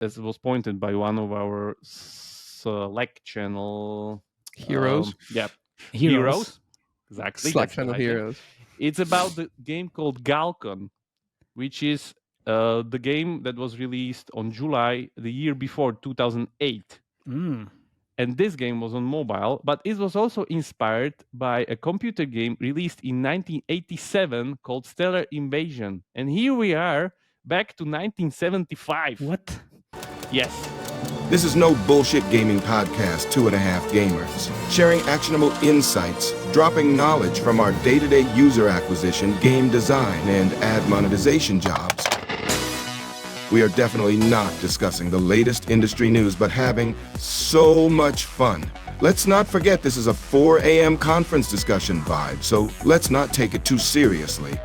as was pointed by one of our Slack channel Heroes. Heroes. Exactly. Slack that's channel the idea. heroes. It's about the game called Galcon, which is the game that was released on July the year before, 2008. And this game was on mobile, but it was also inspired by a computer game released in 1987 called Stellar Invasion. And here we are, back to 1975. What? Yes. This is no bullshit gaming podcast, 2.5 Gamers. Sharing actionable insights, dropping knowledge from our day-to-day user acquisition, game design, and ad monetization jobs. We are definitely not discussing the latest industry news, but having so much fun. Let's not forget this is a 4 a.m. conference discussion vibe, so let's not take it too seriously.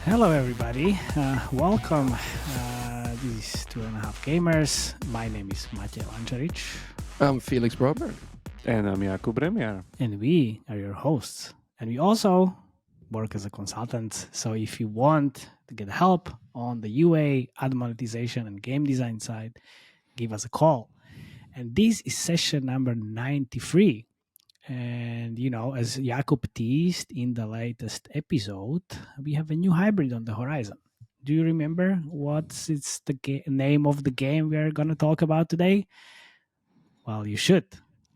Hello, everybody. Welcome. This is 2.5 Gamers. My name is Matej Lancaric. I'm Felix Braberg. And I'm Jakub Remia. And we are your hosts. And we also work as a consultant. So if you want to get help on the UA, ad monetization, and game design side, give us a call. And this is session number 93. And, you know, as Jakub teased in the latest episode, we have a new hybrid on the horizon. Do you remember what's the name of the game we are going to talk about today? Well, you should.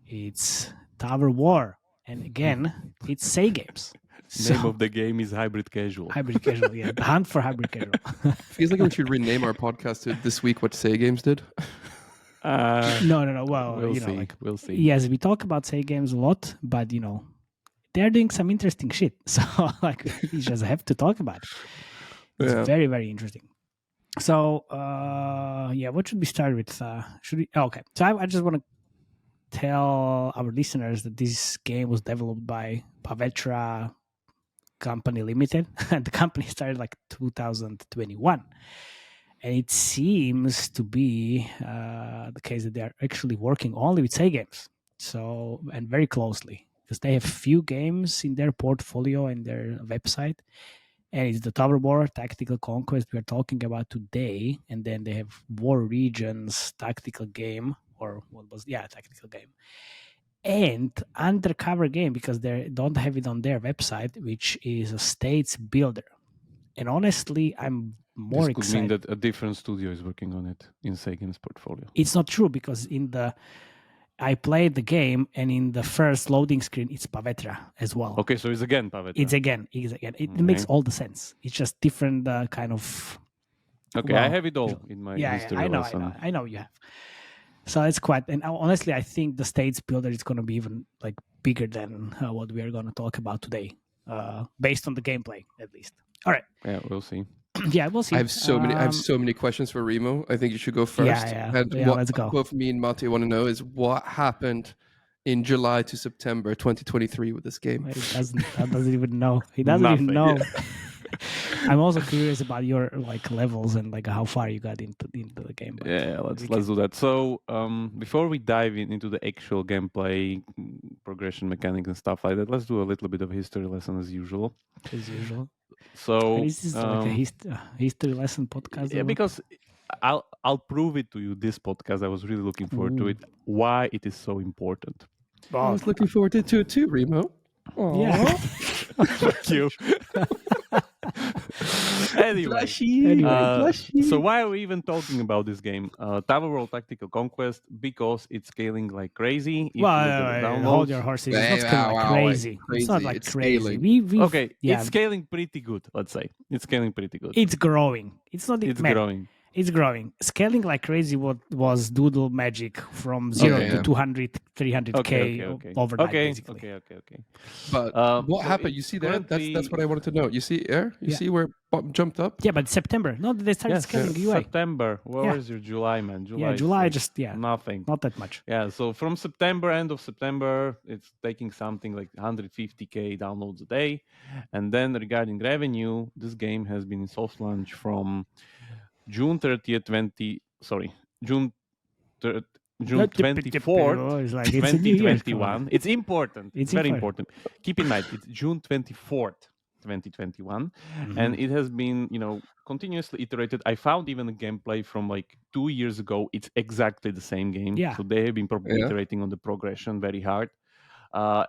It's Tower War. And again, it's Say Games. Name of the game is Hybrid Casual. Hybrid Casual, yeah. The hunt for Hybrid Casual. Feels like we should rename our podcast to This Week What Say Games Did. No. Well, we'll see. Yes, we talk about Say Games a lot, but, you know, they're doing some interesting shit. So, like, we just have to talk about it. It's very, very interesting. So, what should we start with? Okay. So I just want to tell our listeners that this game was developed by Pavetra Company Limited. And the company started like 2021. And it seems to be the case that they're actually working only with Say Games. So, and very closely. Because they have few games in their portfolio and their website. And it's the Tower War Tactical Conquest we're talking about today. And then they have War Regions Tactical Game, Tactical Game. And Undercover Game, because they don't have it on their website, which is a States Builder. And honestly, I'm more excited. This could mean that a different studio is working on it in Say Games portfolio. It's not true, because I played the game, and in the first loading screen, it's Pavetra as well. Okay, so it's again Pavetra. It's again. It makes all the sense. It's just different kind of... Okay, I have it all in my history lesson. I know you have. So it's quite... And honestly, I think the States Builder is going to be even like bigger than what we are going to talk about today, based on the gameplay, at least. All right. Yeah, we'll see. Yeah, we'll see. I have so many questions for Remo. I think you should go first. Yeah. And let's go. Both me and Matej want to know is what happened in July to September 2023 with this game. He doesn't even know. He doesn't even know. Yeah. I'm also curious about your like levels and like how far you got into the game. Yeah, let's do that. So before we dive into the actual gameplay, progression mechanics and stuff like that, let's do a little bit of history lesson as usual. So is this like a history lesson podcast? Yeah, because I'll prove it to you this podcast. I was really looking forward to it. Why it is so important. I was looking forward to it too, Remo. Aww. Yeah. Thank you. Anyway, so why are we even talking about this game? Tower World Tactical Conquest, because it's scaling like crazy. Hold your horses. It's not scaling like crazy. It's not like crazy. It's scaling pretty good, let's say. It's scaling pretty good. It's growing. It's growing. It's growing. Scaling like crazy was Doodle Magic from 0 to 200, 300K overnight, basically. Okay. But what happened? You see that? That's what I wanted to know. You see air? You see where it jumped up? Yeah, but September. No, they started scaling UA. September. Where's your July, man? July nothing. Not that much. Yeah, so from end of September, it's taking something like 150K downloads a day. And then regarding revenue, this game has been in soft launch from June 30th, June 24th, 2021. It's important. It's very important. Keep in mind, it's June 24th, 2021. Mm-hmm. And it has been, continuously iterated. I found even a gameplay from like 2 years ago. It's exactly the same game. Yeah. So they have been probably iterating on the progression very hard.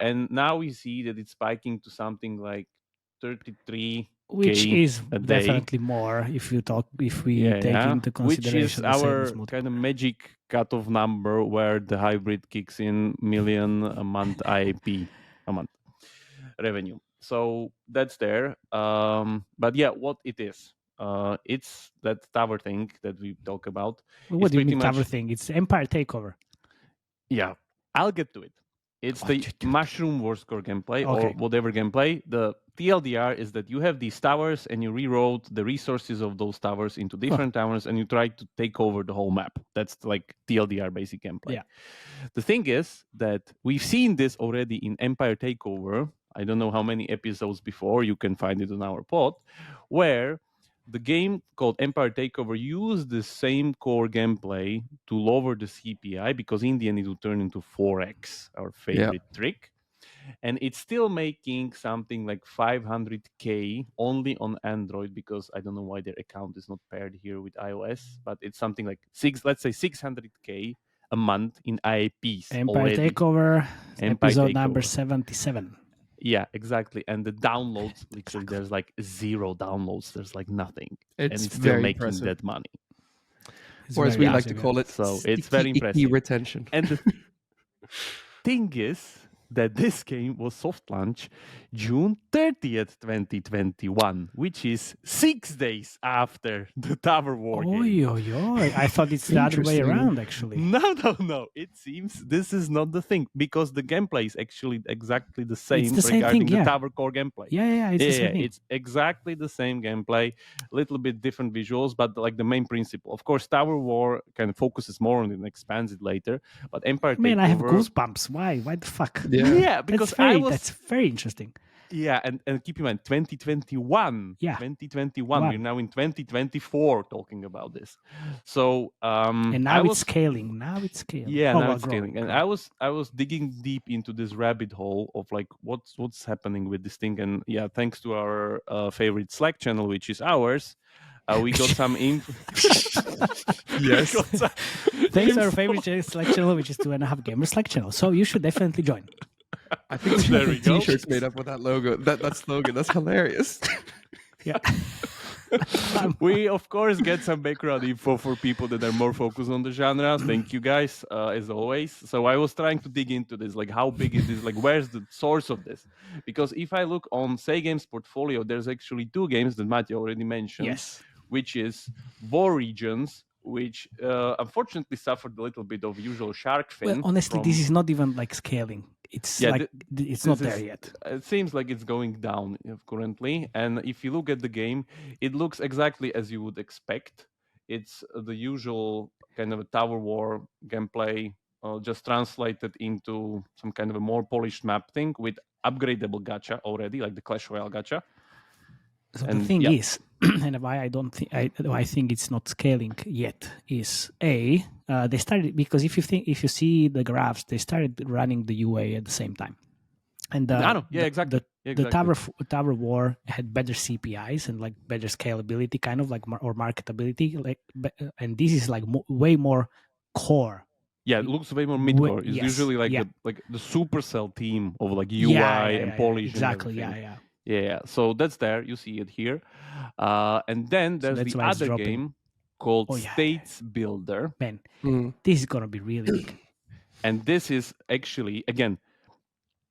And now we see that it's spiking to something like 33K which is a day. definitely more if we take into consideration which is the our sales kind of magic cutoff number where the hybrid kicks in million a month IAP a month revenue. So that's there. But yeah, what it is. It's that tower thing that we talk about. What do you mean tower thing? It's Empire Takeover. Yeah, I'll get to it. It's the Mushroom War Score gameplay or whatever gameplay. The TLDR is that you have these towers and you reroute the resources of those towers into different towers and you try to take over the whole map. That's like TLDR basic gameplay. Yeah. The thing is that we've seen this already in Empire Takeover. I don't know how many episodes before. You can find it on our pod, where the game called Empire Takeover used the same core gameplay to lower the CPI because in the end it will turn into 4x, our favorite trick. And it's still making something like 500K only on Android because I don't know why their account is not paired here with iOS, but it's something like let's say 600K a month in IAPs. Empire already. Takeover, episode number 77. Yeah, exactly. And the downloads, literally, there's like 0 downloads. There's like nothing. And it's still making impressive. that money. Or as we like to call it, so it's very impressive. Retention. And the thing is that this game was soft launch June 30th, 2021, which is 6 days after the Tower War game. I thought it's the other way around, actually. No. It seems this is not the thing because the gameplay is actually exactly the same regarding the Tower Core gameplay. Yeah, it's the same thing. It's exactly the same gameplay, a little bit different visuals, but like the main principle. Of course, Tower War kind of focuses more on it and expands it later, but Empire Takeover... I have goosebumps. Why? Why the fuck? Yeah, because that's very interesting. Yeah, and keep in mind, 2021. Yeah. 2021. Wow. We're now in 2024 talking about this. So and now it's scaling. Yeah, now it's scaling. And I was digging deep into this rabbit hole of like what's happening with this thing. And yeah, thanks to our favorite Slack channel, which is ours, we got some info. Yes. Thanks to our favorite Slack channel, which is 2.5 Gamer Slack channel. So you should definitely join. I think we should have T-shirts made up with that logo, that slogan. That's hilarious. Yeah. We of course get some background info for people that are more focused on the genre. Thank you guys, as always. So I was trying to dig into this, like how big it is, like where's the source of this? Because if I look on Say Games portfolio, there's actually 2 games that Matej already mentioned. Yes. Which is War Regions, which unfortunately suffered a little bit of usual shark fin. Well, honestly, this is not even like scaling. It's it's not there yet. It seems like it's going down currently. And if you look at the game, it looks exactly as you would expect. It's the usual kind of a Tower War gameplay, just translated into some kind of a more polished map thing with upgradable gacha already, like the Clash Royale gacha. So the thing is, and why I think it's not scaling yet is they started because if you see the graphs, they started running the UA at the same time, and exactly. The Tower War had better CPIs and like better scalability, kind of like or marketability, like, and this is like way more core. Yeah, it looks way more mid-core. It's usually like the Supercell team of like UI and polish. Exactly. And Yeah, so that's there. You see it here. And then there's the other game called States Builder. Man, this is going to be really big. And this is actually, again,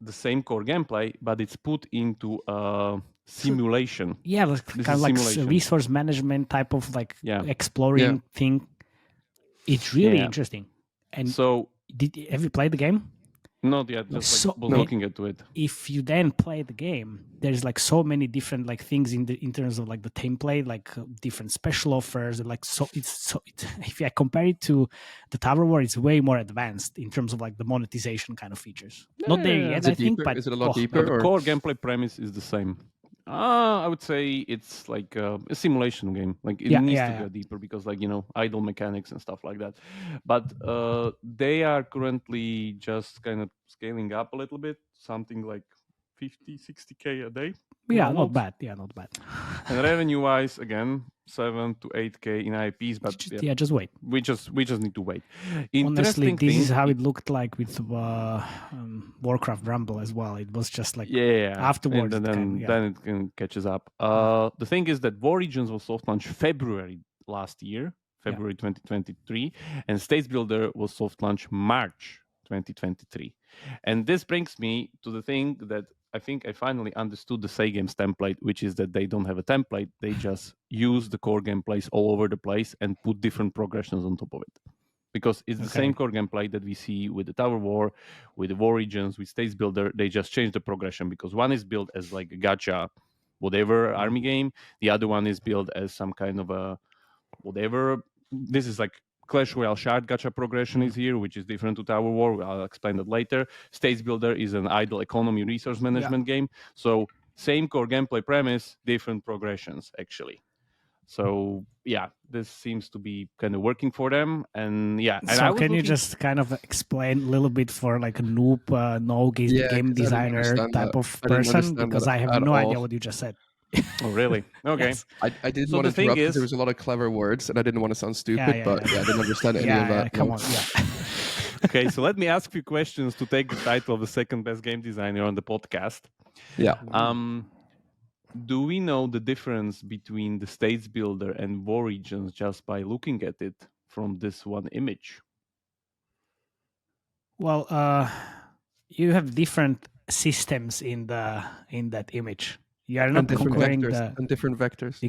the same core gameplay, but it's put into a simulation. Yeah, kind of like a resource management type of like exploring thing. It's really interesting. And so, have you played the game? Not yet, just looking into it. If you then play the game, there's like so many different like things in terms of like the template, like different special offers, and like if I compare it to the Tower War, it's way more advanced in terms of like the monetization kind of features. Not there yet, I think, but is it a lot deeper? The core gameplay premise is the same. I would say it's like a simulation game. Like it needs to go deeper because, like, idle mechanics and stuff like that. But they are currently just kind of scaling up a little bit, something like 50, 60K a day. Yeah, downloads. not bad. Yeah, not bad. And revenue-wise, again, 7 to 8K in IPs, but Just wait. we just need to wait. Honestly, Interesting this thing, is how it looked like with Warcraft Rumble as well. It was just like afterwards. and then it catches up. The thing is that War Regions was soft launched February last year, February 2023, and States Builder was soft launched March 2023. And this brings me to the thing that I think I finally understood the Say Games template, which is that they don't have a template. They just use the core gameplays all over the place and put different progressions on top of it. Because it's the same core gameplay that we see with the Tower War, with the War Regions, with States Builder. They just change the progression because one is built as like a gacha, whatever army game. The other one is built as some kind of a whatever. This is like Clash Royale Shard gacha progression is here, which is different to Tower War. I'll explain that later. States Builder is an idle economy resource management game. So same core gameplay premise, different progressions actually. So this seems to be kind of working for them. And and so can you just kind of explain a little bit for like a noob, game designer type of person? Because I have no idea what you just said. Oh, really? Okay. Yes. I didn't want to interrupt because there was a lot of clever words and I didn't want to sound stupid, but I didn't understand any of that. Come on, Okay, so let me ask you questions to take the title of the second best game designer on the podcast. Yeah. Do we know the difference between the States Builder and War Regions just by looking at it from this one image? Well, you have different systems in that image. You are not comparing different vectors.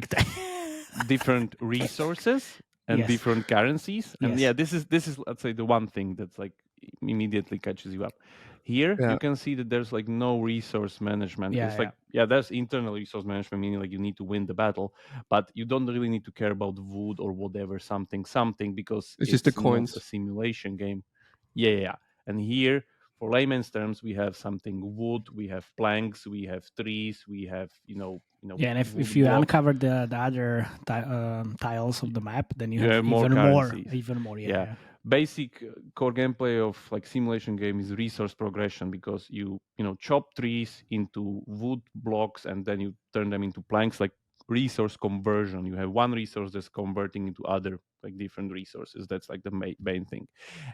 Different resources and different currencies. And this is let's say the one thing that's like immediately catches you up. Here you can see that there's like no resource management. It's like there's internal resource management, meaning like you need to win the battle, but you don't really need to care about wood or whatever something because it's just the coins. A simulation game. And here, for layman's terms, we have something wood, we have planks, we have trees, we have and if you uncover the other tiles of the map, then you have even more. Basic core gameplay of like simulation game is resource progression because you chop trees into wood blocks and then you turn them into planks, like resource conversion. You have one resource that's converting into other like different resources. That's like the main thing,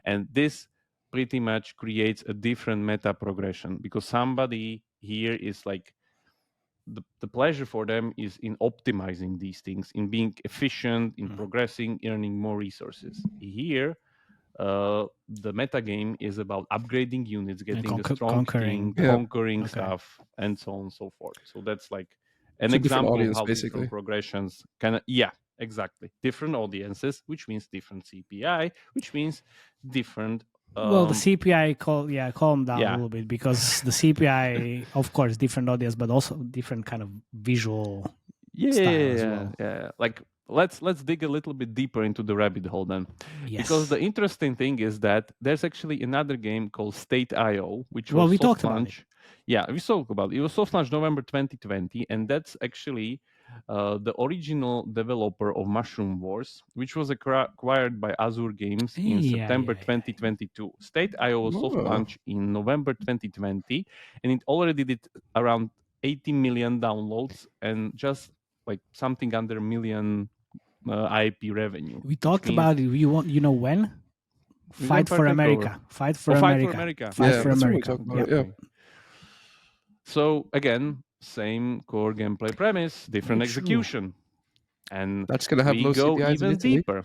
and this pretty much creates a different meta progression because somebody here is like the pleasure for them is in optimizing these things, in being efficient, in progressing, earning more resources. Here the meta game is about upgrading units, getting a strong team, conquering stuff, and so on and so forth. So that's like an example of how different progressions exactly. Different audiences, which means different CPI, which means different well, the CPI calm down a little bit because the CPI, of course, different audience, but also different kind of visual style as well. Yeah. Like let's dig a little bit deeper into the rabbit hole then, because the interesting thing is that there's actually another game called State.io, which was we soft talked launch. About it. We talked about it. It was soft launch November 2020, and that's actually the original developer of Mushroom Wars, which was acquired by Azure Games in September 2022. State.io was soft launch in November 2020, and it already did around 80 million downloads and just like something under a million IP revenue. We talked about it. You know when? Fight for America. Fight for America. So again, same core gameplay premise, different execution. And that's gonna have we low go CPIs even deeper.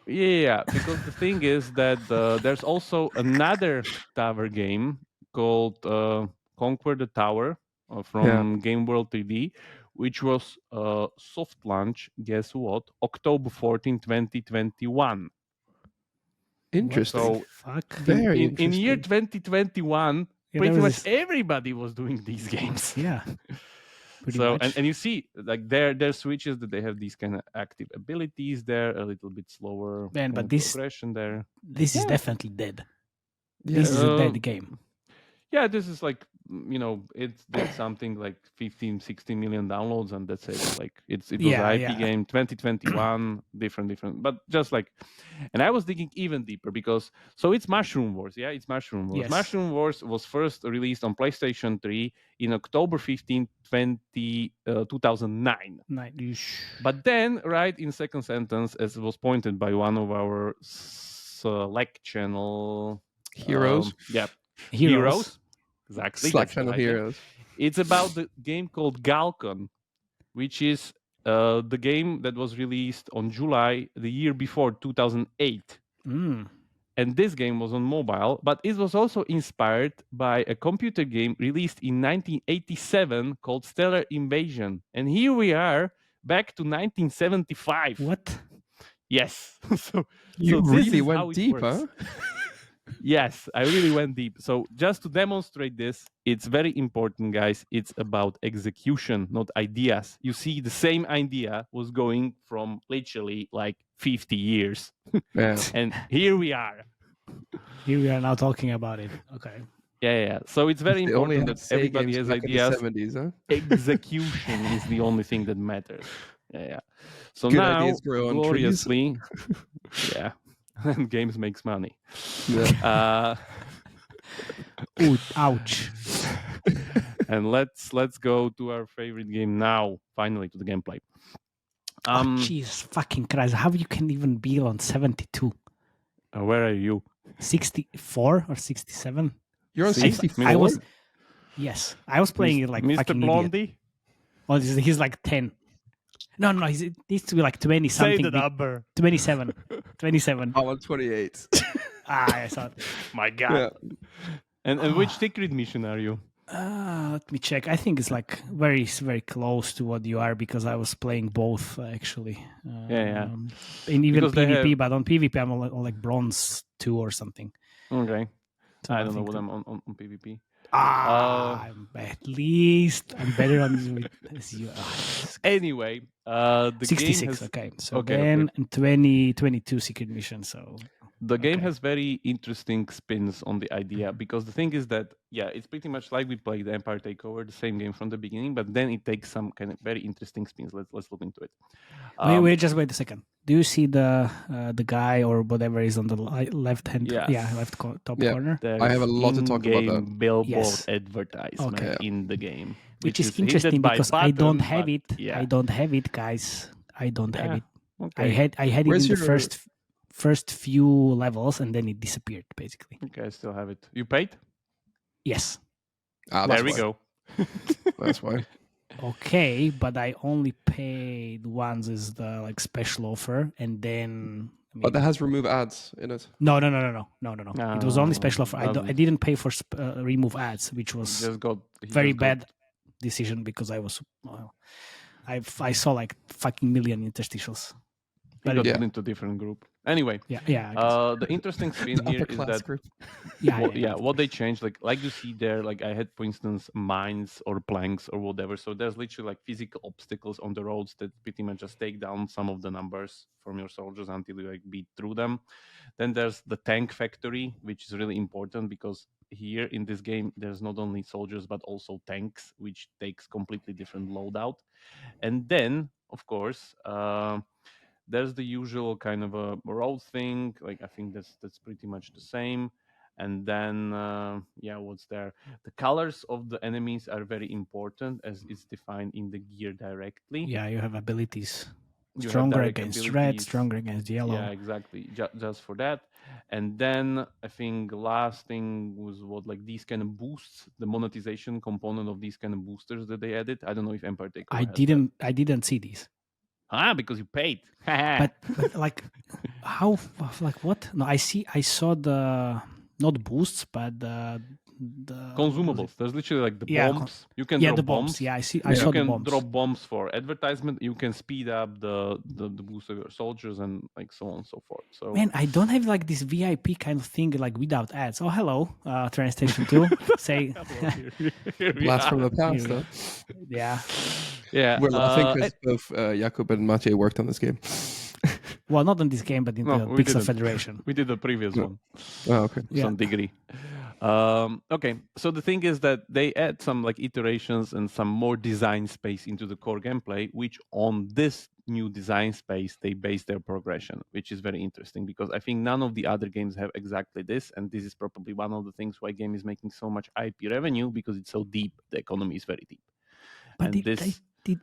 Because the thing is that there's also another tower game called Conquer the Tower from Game World 3D, which was soft launch, guess what? October 14, 2021. Interesting. So in year 2021, pretty much everybody was doing these games. Yeah. So and you see like their switches that they have these kind of active abilities there, a little bit slower but this progression there. This is definitely dead. This is a dead game. Yeah, this is like it did something like 15, 16 million downloads, and that's it. Like it was Yeah, IP yeah. game 2021, different, but just like, and I was digging even deeper because it's Mushroom Wars. Yeah, it's Mushroom Wars. Yes. Mushroom Wars was first released on PlayStation 3 in October 15, 2009. But then, right in second sentence, as was pointed by one of our Slack channel Heroes. Heroes. Exactly. Slack that's the channel title. Heroes. It's about the game called Galcon, which is the game that was released on July the year before, 2008. And this game was on mobile, but it was also inspired by a computer game released in 1987 called Stellar Invasion. And here we are, back to 1975. What? Yes. You this really is how went it deep, works. huh? Yes, I really went deep. So just to demonstrate this, it's very important, guys. It's about execution, not ideas. You see, the same idea was going from literally like 50 years. Yeah. And here we are. Here we are now talking about it. Okay. Yeah. So it's very They only important had that everybody games has back ideas. in the 70s, huh? Execution is the only thing that matters. Yeah. So Good now, ideas grow on trees. gloriously, yeah, and games makes money. Yeah. Ooh, ouch. And let's go to our favorite game now. Finally, to the gameplay. Jesus fucking Christ! How you can even be on 72? Where are you? 64 or 67? You're on See? 64? I was. Yes, I was playing it like Mr. fucking Blondie. idiot. Well, he's like 10. No, it needs to be like 20 something. Say the number. 27. 27. I'm on 28. I saw it. My God. Yeah. And which secret mission are you? Let me check. I think it's like very, very close to what you are because I was playing both actually. Yeah. In even Because they PvP, but on PvP I'm on like bronze 2 or something. Okay. So I don't know think what I'm on PvP. I'm at least I'm better on this. You. Anyway, the 66. game has, Okay, so okay, then 2022 secret mission. So the game okay. has very interesting spins on the idea because the thing is that it's pretty much like we played Empire Takeover, the same game from the beginning, but then it takes some kind of very interesting spins. Let's look into it. Wait a second. Do you see the guy or whatever is on the left hand? Yes. Yeah, top corner. There's I have a lot to talk about that. Billboard advertisement Okay. in the game, Which is hinted interesting by because I don't button, have but it. yeah. I don't have it, guys. I don't have it. Okay. I had Where's it in the your- first few levels and then it disappeared basically. Okay, I still have it. You paid? Yes. Ah, There that's we why. go. That's why. Okay, but I only paid once as the like special offer, and then. But that has remove ads in it. No. It was only special offer. I didn't pay for remove ads, which was Just got very bad decision because I was. I saw like fucking million interstitials. He got Yeah. put into a different group. Anyway, Yeah. I guess. the interesting spin The here upper is class that group. what they changed, like you see there, like I had, for instance, mines or planks or whatever. So there's literally like physical obstacles on the roads that pretty much just take down some of the numbers from your soldiers until you like beat through them. Then there's the tank factory, which is really important because here in this game there's not only soldiers but also tanks, which takes completely different loadout. And then, of course, there's the usual kind of a road thing. Like I think that's pretty much the same. And then what's there? The colors of the enemies are very important as it's defined in the gear directly. Yeah, you have abilities. You have Stronger direct against red, abilities. stronger against yellow. Yeah, exactly. Just for that. And then I think last thing was like these kind of boosts, the monetization component of these kind of boosters that they added. I don't know if Empire Takeover has that. I didn't see these. Because you paid. but like how like what? No, I saw the not boosts, but the consumables. There's literally like the Yeah, bombs. You can yeah, drop the bombs. Yeah, I saw you the can bombs. drop bombs for advertisement. You can speed up the boost of your soldiers and like so on and so forth. So Man, I don't have like this VIP kind of thing like without ads. Oh, hello, Train Station 2. Say, here we Blast are. from the past, Here. huh? yeah. Yeah. We're laughing because both Jakub and Matej worked on this game. Well, not in this game, but in No, the we Pixel didn't. Federation. We did the previous one. Oh, okay. Yeah. Some degree. Okay, so the thing is that they add some like iterations and some more design space into the core gameplay, which on this new design space they base their progression, which is very interesting because I think none of the other games have exactly this, and this is probably one of the things why game is making so much IP revenue because it's so deep. The economy is very deep. But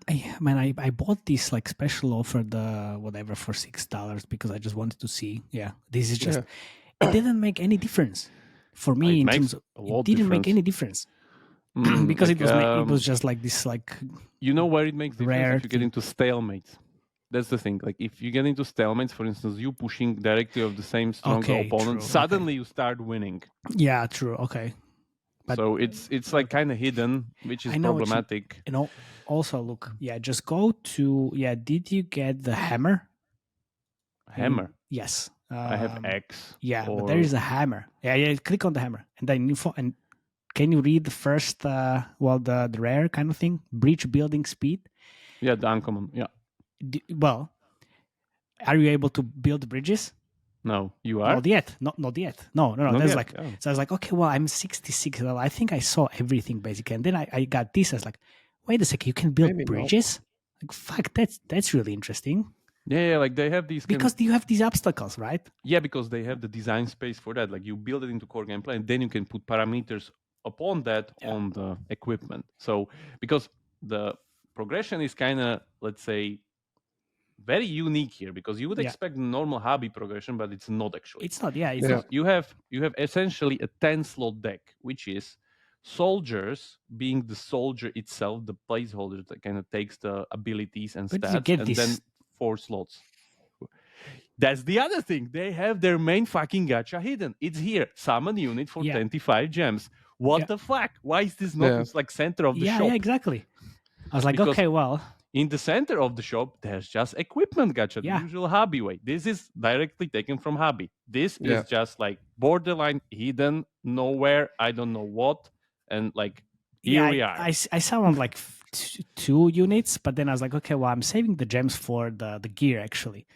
and I bought this like special offer, the whatever for $6 because I just wanted to see. Yeah, this is just it didn't make any difference for me in terms of it didn't make any difference because like, it was just like this like you know where it makes difference rare if you get into stalemates. That's the thing. Like if you get into stalemates, for instance, you pushing directly of the same strong opponent, suddenly you start winning. Yeah, true. Okay. But, so it's like kind of hidden, which is problematic. You know, also look, just go to did you get the hammer? Hammer? Yes. I have X. Yeah, but there is a hammer. Yeah, click on the hammer. And then and can you read the first the rare kind of thing? Breach building speed? Yeah, the uncommon. Yeah. Well, are you able to build bridges? No, you are? Not yet. Not yet. No. That's like so I was like, okay, well, I'm 66. I think I saw everything basically. And then I got this. I was like, wait a second, you can build bridges? Like fuck, that's really interesting. Yeah, like they have these because you have these obstacles, right? Yeah, because they have the design space for that. Like you build it into core gameplay, and then you can put parameters upon that on the equipment. So because the progression is kind of, let's say, very unique here, because you would expect normal hobby progression, but it's not actually. It's not. Yeah, you have essentially a 10-slot deck, which is soldiers being the soldier itself, the placeholder that kind of takes the abilities and stats, and then 4 slots. That's the other thing. They have their main fucking gacha hidden. It's here. Summon unit for 25 gems. What the fuck? Why is this not like center of the shop? Yeah, exactly. I was like, because okay, well. In the center of the shop, there's just equipment gacha, the usual hobby way. This is directly taken from hobby. This is just like borderline hidden, nowhere, I don't know what. And like, here we are. I summoned like 2 units, but then I was like, okay, well, I'm saving the gems for the gear actually.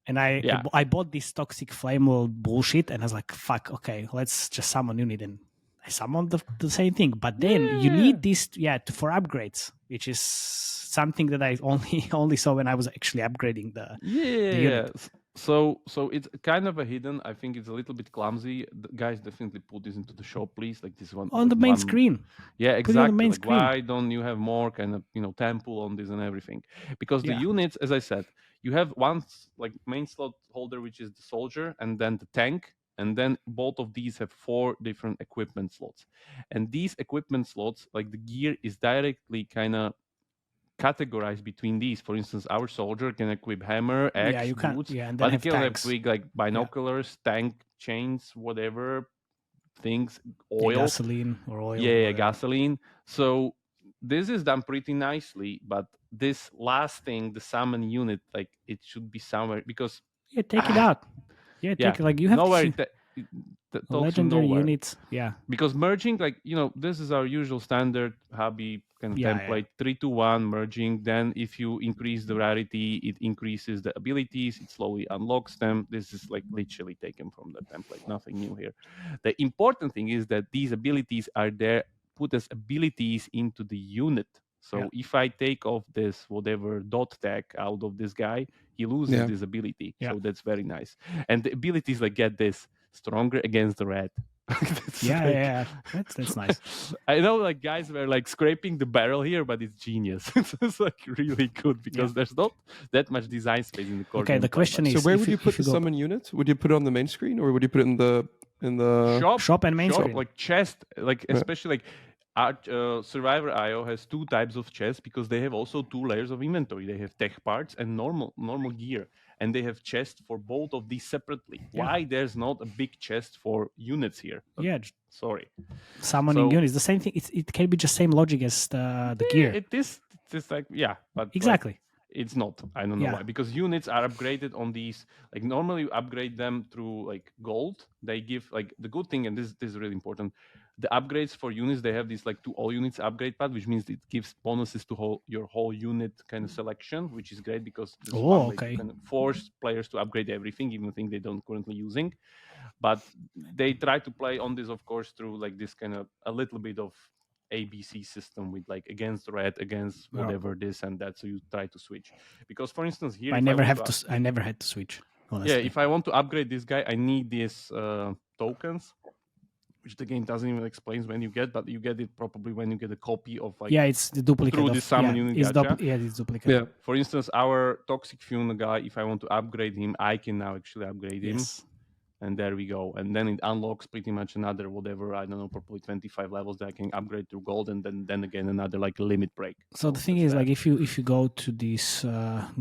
And I bought this toxic flame bullshit, and I was like, fuck, okay, let's just summon unit. And I summoned the same thing. But then you need this for upgrades, which is something that I only saw when I was actually upgrading the unit. So it's kind of a hidden. I think it's a little bit clumsy. The guys, definitely put this into the shop, please. Like this one on the main screen. Yeah, exactly. On the main screen. Why don't you have more kind of temple on this and everything? Because the units, as I said, you have one like main slot holder, which is the soldier, and then the tank, and then both of these have 4 different equipment slots. And these equipment slots, like the gear, is directly kind of categorized between these. For instance, our soldier can equip hammer, axe, boots, but he can equip like binoculars, tank chains, whatever things, oil, gasoline or oil. Yeah, gasoline. So this is done pretty nicely, but this last thing, the summon unit, like it should be somewhere, because take it out. Take it, like you have nowhere. Legendary units, because merging, like this is our usual standard hobby kind of template, 3-to-1 merging. Then if you increase the rarity, it increases the abilities, it slowly unlocks them. This is like literally taken from the template, nothing new here. The important thing is that these abilities are there put as abilities into the unit. So if I take off this whatever dot tag out of this guy, he loses this ability. So that's very nice. And the abilities like get this stronger against the red. That's nice. I know like guys were like scraping the barrel here, but it's genius. It's like really good because there's not that much design space in the core. Okay, the question is, so where would you put the summon unit? Would you put it on the main screen, or would you put it in the shop and main screen? Like chest, like especially like Survivor IO has 2 types of chests, because they have also 2 layers of inventory. They have tech parts and normal gear, and they have chests for both of these separately. Why there's not a big chest for units here? Sorry, summoning units, the same thing. It can be just same logic as the gear. It is like but exactly. Like, it's not. I don't know why. Because units are upgraded on these. Like normally, you upgrade them through like gold. They give like the good thing, and this is really important. The upgrades for units, they have this like to all units upgrade path, which means it gives bonuses to your whole unit kind of selection, which is great because this can force players to upgrade everything, even things they don't currently using. But they try to play on this, of course, through like this kind of a little bit of ABC system with like against red, against whatever this and that. So you try to switch because, for instance, here I never had to switch. Honestly. Yeah, if I want to upgrade this guy, I need these tokens, which the game doesn't even explain when you get, but you get it probably when you get a copy of like it's the duplicate through the summon unit gacha. It's duplicate. Yeah. For instance, our toxic fuel guy, if I want to upgrade him, I can now actually upgrade him. And there we go. And then it unlocks pretty much another whatever, I don't know, probably 25 levels that I can upgrade to gold, and then again another like limit break. So the thing is, like if you go to these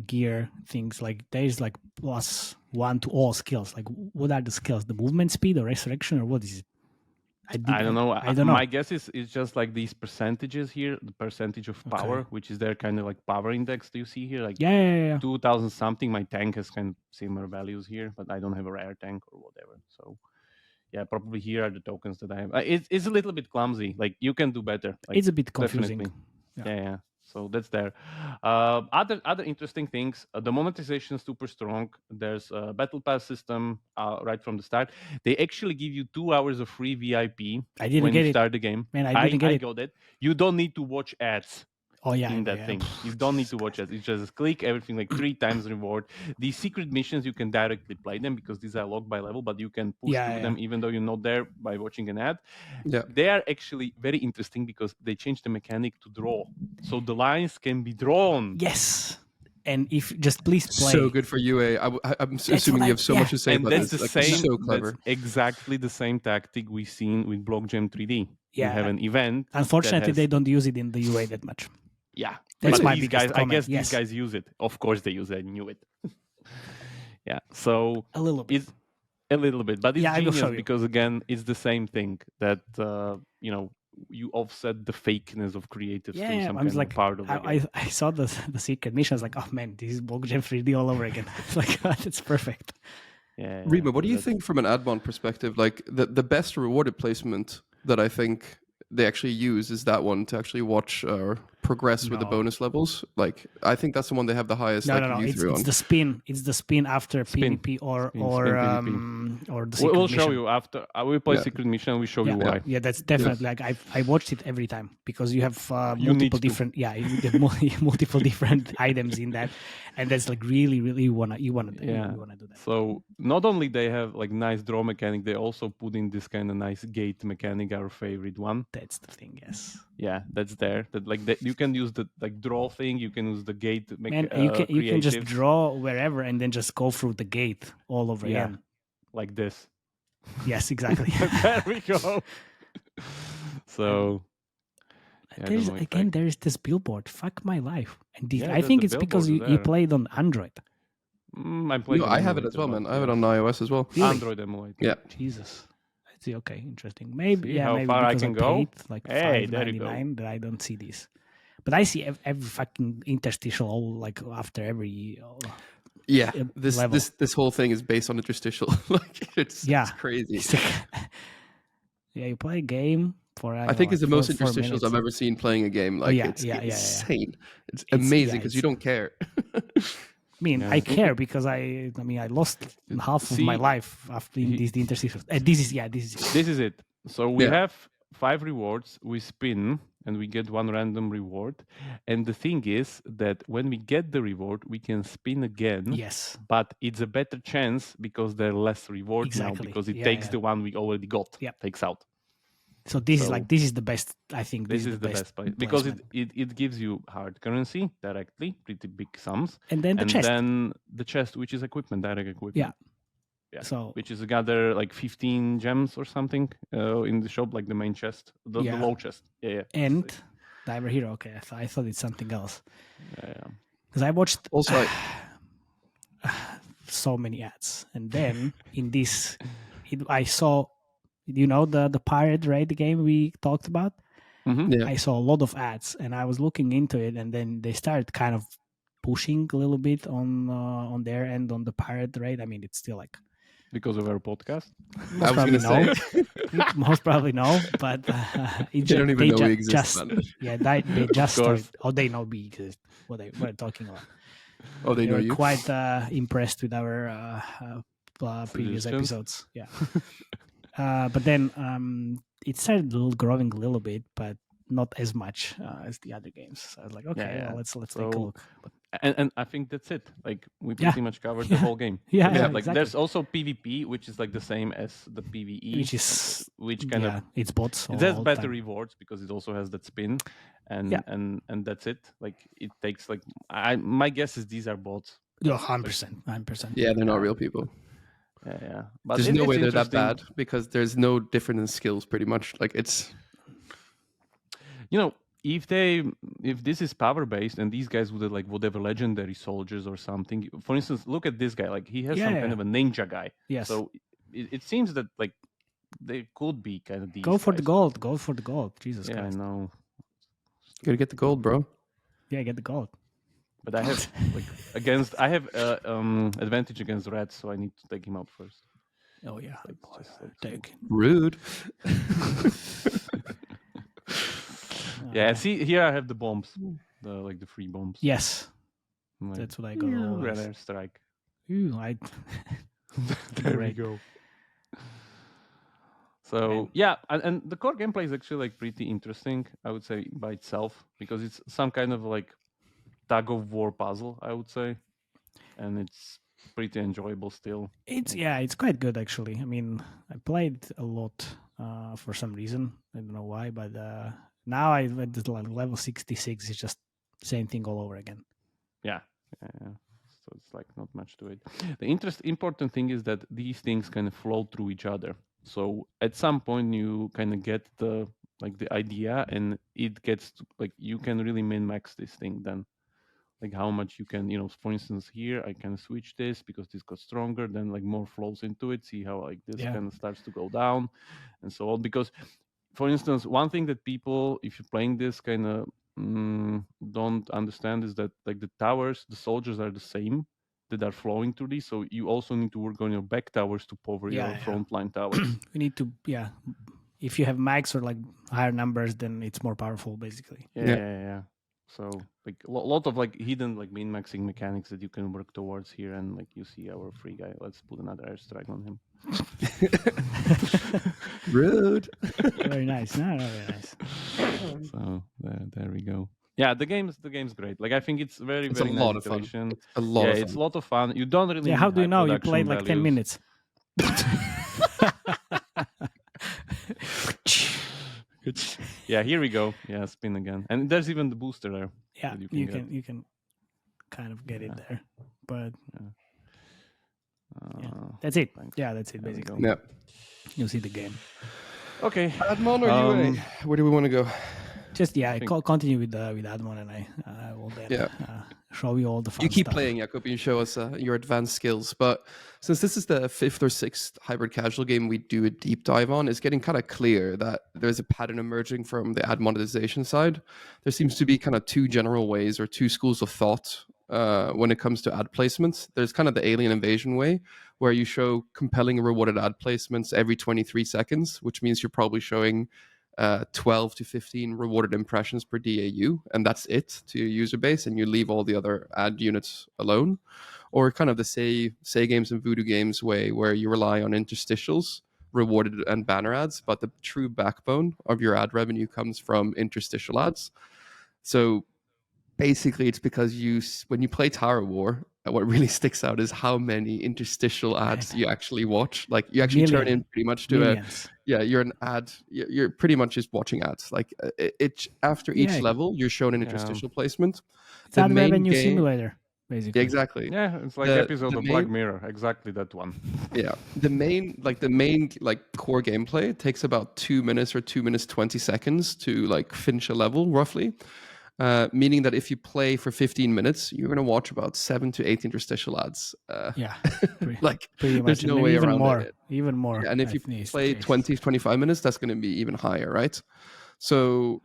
gear things, like there's like +1 to all skills. Like what are the skills? The movement speed or resurrection or what is it? I don't know. I don't know. My guess is it's just like these percentages here, the percentage of power, which is their kind of like power index. Do you see here? Like 2000 something. My tank has kind of similar values here, but I don't have a rare tank or whatever. So yeah, probably here are the tokens that I have. It's a little bit clumsy. Like you can do better. Like, it's a bit confusing. Definitely. Yeah. So that's there. Other interesting things. The monetization is super strong. There's a battle pass system right from the start. They actually give you 2 hours of free VIP when you start the game. Man, I got it. You don't need to watch ads. In that thing, you don't need to watch ads. You just click everything like 3 times reward. These secret missions you can directly play them because these are locked by level, but you can push through them even though you're not there by watching an ad. They are actually very interesting because they changed the mechanic to draw, so the lines can be drawn. Yes. And if just please play. So good for UA. I'm assuming you have so much to say about this. That's the same. So clever. That's exactly the same tactic we've seen with Block Jam 3D. You have an event. Unfortunately, they don't use it in the UA that much. Yeah, that's my biggest comment. I guess these guys use it. Of course they use it. I knew it. Yeah, so a little bit, but it's genius because again, it's the same thing that you offset the fakeness of creatives through some kind of part of the game. I saw the secret mission. I was like, oh man, this is Block Jam 3D all over again. It's like it's perfect. Yeah. Remia, what do you think from an admon perspective? Like the best rewarded placement that I think they actually use is that one to actually watch or progress with the bonus levels. Like I think that's the one they have the highest no. It's the spin. It's the spin after PvP or the secret we'll mission. show you after we play secret mission. We show you why. Yeah, that's definitely like I watched it every time because you have multiple different multiple different items in that, and that's like really you wanna do that. So not only they have like nice draw mechanic, they also put in this kind of nice gate mechanic, our favorite one. That's the thing, yes. Yeah, that's there. You can use the like draw thing. You can use the gate. You can just draw wherever and then just go through the gate all over again, like this. Yes, exactly. There we go. So there is this billboard. Fuck my life, and I think it's because you played on Android. I have it as well, man. I have it on iOS as well. Really? Android emulator. Yeah. Jesus. See, okay, interesting. Maybe how far I can go. Like $5.99 that I don't see these, but I see every fucking interstitial all like after every. This whole thing is based on interstitial. Like it's crazy. You play a game for. I think it's the most interstitials I've ever seen playing a game. Like it's insane. It's amazing because you don't care. I mean, I care because I lost half of my life after these interstitials. This is it. So we have 5 rewards. We spin and we get 1 random reward. And the thing is that when we get the reward, we can spin again. Yes. But it's a better chance because there are less rewards now because it takes the one we already got. Yeah. Takes out. So this is the best. I think this is the best place because it gives you hard currency directly, pretty big sums, and then the chest, which is direct equipment. Yeah. So which is gather like 15 gems or something in the shop, like the main chest, the low chest. Yeah. And Diver Hero. Okay, I thought it's something else. Yeah. Because I watched also so many ads, and then in this, I saw. The pirate raid game we talked about? Mm-hmm. Yeah. I saw a lot of ads and I was looking into it, and then they started kind of pushing a little bit on their end on the pirate raid. I mean, it's still like because of our podcast. I was going to say most probably no, but they don't even know we exist. They just started. Oh, they know we exist. What we're talking about. Oh, they know you. Quite impressed with our previous episodes. Yeah. But then it started growing a little bit, but not as much as the other games. So I was like, okay, well, let's take a look. But, and I think that's it. Like we pretty much covered the whole game. Yeah, like exactly. there's also PvP, which is like the same as the PvE, which kind of it's bots. It has better rewards because it also has that spin, and that's it. Like it takes like my guess is these are bots. Yeah, 100%. Yeah, they're not real people. Yeah. But there's no way they're that bad because there's no different in skills. Pretty much, like it's. If this is power based and these guys would have whatever legendary soldiers or something. For instance, look at this guy. Like he has some kind of a ninja guy. Yes. So it seems that like they could be kind of these. Go for guys. the gold. Go for the gold. Jesus Christ. Christ. I know. You gotta get the gold, bro. Yeah, get the gold. But I have I have advantage against reds, so I need to take him out first. Oh yeah, take rude. Yeah, see here I have the bombs, the free bombs. Yes, that's what I got. Red air strike. Ooh, there we go. So yeah, and the core gameplay is actually like pretty interesting, I would say, by itself, because it's some kind of like tug of war puzzle, I would say, and it's pretty enjoyable still. It's quite good actually. I mean, I played a lot for some reason. I don't know why, but now I went to level 66. It's just same thing all over again. Yeah. So it's like not much to it. The important thing is that these things kind of flow through each other. So at some point you kind of get the idea, and it gets to, like you can really min-max this thing then. Like how much you can, for instance, here I can switch this because this got stronger, then like more flows into it. See how like this kind of starts to go down and so on. Because, for instance, one thing that people, if you're playing this, kind of don't understand is that like the towers, the soldiers are the same that are flowing through these. So you also need to work on your back towers to power your frontline towers. We need to, if you have max or like higher numbers, then it's more powerful, basically. Yeah. So like a lot of like hidden like min-maxing mechanics that you can work towards here, and like you see our free guy. Let's put another airstrike on him. Rude. Very nice. No, very nice. So there we go. Yeah, the game's great. Like I think it's very it's very a nice lot of fun. It's a lot of fun. It's a lot of fun. You don't really. Yeah, how do you know? You played like 10 minutes. Yeah, here we go. Yeah, spin again, and there's even the booster there. Yeah, you can kind of get it there, but that's it. Yeah, that's it basically. Yeah, you see the game. Okay, admon or UA? Where do we want to go? Just continue with admon, and I will then show you all the fun You keep stuff. playing, Jakub, and show us your advanced skills. But since this is the 5th or 6th hybrid casual game we do a deep dive on, it's getting kind of clear that there's a pattern emerging from the ad monetization side. There seems to be kind of 2 general ways or 2 schools of thought when it comes to ad placements. There's kind of the alien invasion way, where you show compelling rewarded ad placements every 23 seconds, which means you're probably showing 12 to 15 rewarded impressions per DAU, and that's it to your user base, and you leave all the other ad units alone. Or kind of the say games and voodoo games way, where you rely on interstitials, rewarded and banner ads, but the true backbone of your ad revenue comes from interstitial ads. So basically it's because when you play Tower War, what really sticks out is how many interstitial ads you actually watch. Like you actually turn in pretty much to you're an ad. You're pretty much just watching ads. Like after each level, you're shown an interstitial placement. It's ad revenue simulator, basically. Yeah, exactly. Yeah, it's like episode of Black Mirror. Exactly that one. Yeah, the main core gameplay takes about 2 minutes or 2 minutes 20 seconds to like finish a level roughly. Meaning that if you play for 15 minutes, you're going to watch about 7 to 8 interstitial ads. Pretty there's much. no way around it. Even more. Yeah, and if you play 20, 25 minutes, that's going to be even higher, right? So,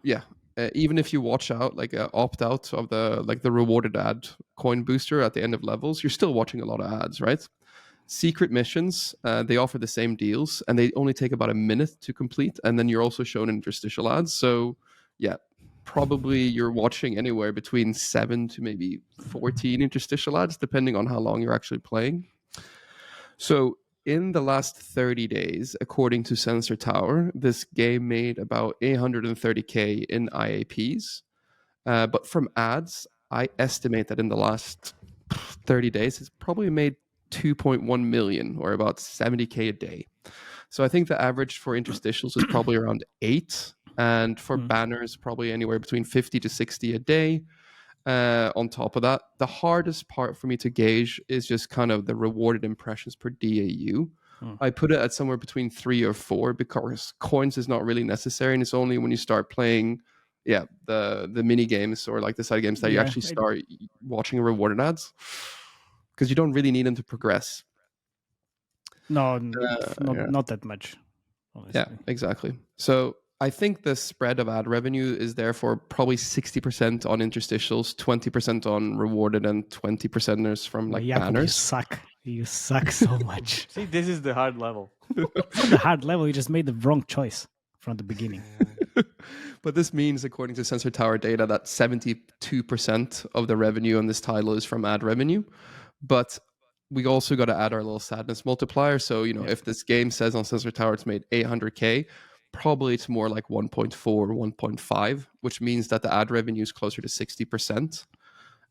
even if you watch out, like opt out of the rewarded ad coin booster at the end of levels, you're still watching a lot of ads, right? Secret missions, they offer the same deals, and they only take about a minute to complete, and then you're also shown interstitial ads. So, probably you're watching anywhere between 7 to maybe 14 interstitial ads, depending on how long you're actually playing. So in the last 30 days, according to Sensor Tower, this game made about 830K in IAPs. But from ads, I estimate that in the last 30 days, it's probably made 2.1 million, or about 70K a day. So I think the average for interstitials is probably around 8, and for banners, probably anywhere between 50 to 60 a day. On top of that, the hardest part for me to gauge is just kind of the rewarded impressions per DAU. I put it at somewhere between 3 or 4 because coins is not really necessary, and it's only when you start playing the mini games or like the side games that you actually start watching rewarded ads, because you don't really need them to progress. No, not that much. Honestly. Yeah, exactly. So I think the spread of ad revenue is therefore probably 60% on interstitials, 20% on rewarded, and 20% is from like Jakub, banners. You suck so much. See, this is the hard level. It's not the hard level. You just made the wrong choice from the beginning. But this means, according to Sensor Tower data, that 72% of the revenue on this title is from ad revenue. But we also got to add our little sadness multiplier. So, if this game says on Sensor Tower it's made 800K, probably it's more like 1.4 or 1.5, which means that the ad revenue is closer to 60%.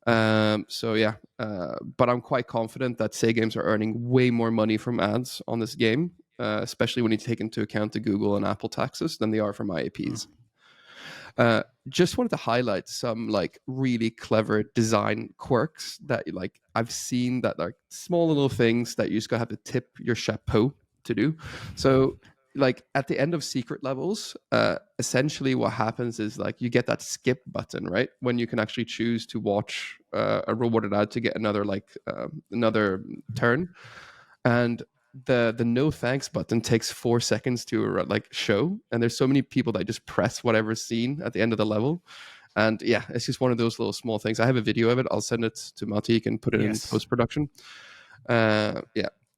But I'm quite confident that Say Games are earning way more money from ads on this game, especially when you take into account the Google and Apple taxes, than they are from IAPs. Just wanted to highlight some like really clever design quirks that like I've seen, that are small little things that you just gotta have to tip your chapeau to do. So like at the end of secret levels, essentially what happens is like you get that skip button, right? When you can actually choose to watch a rewarded ad to get another turn. And the no thanks button takes 4 seconds to show, and there's so many people that just press whatever's seen at the end of the level. And it's just one of those little small things. I have a video of it. I'll send it to Matej. You can put it in post-production.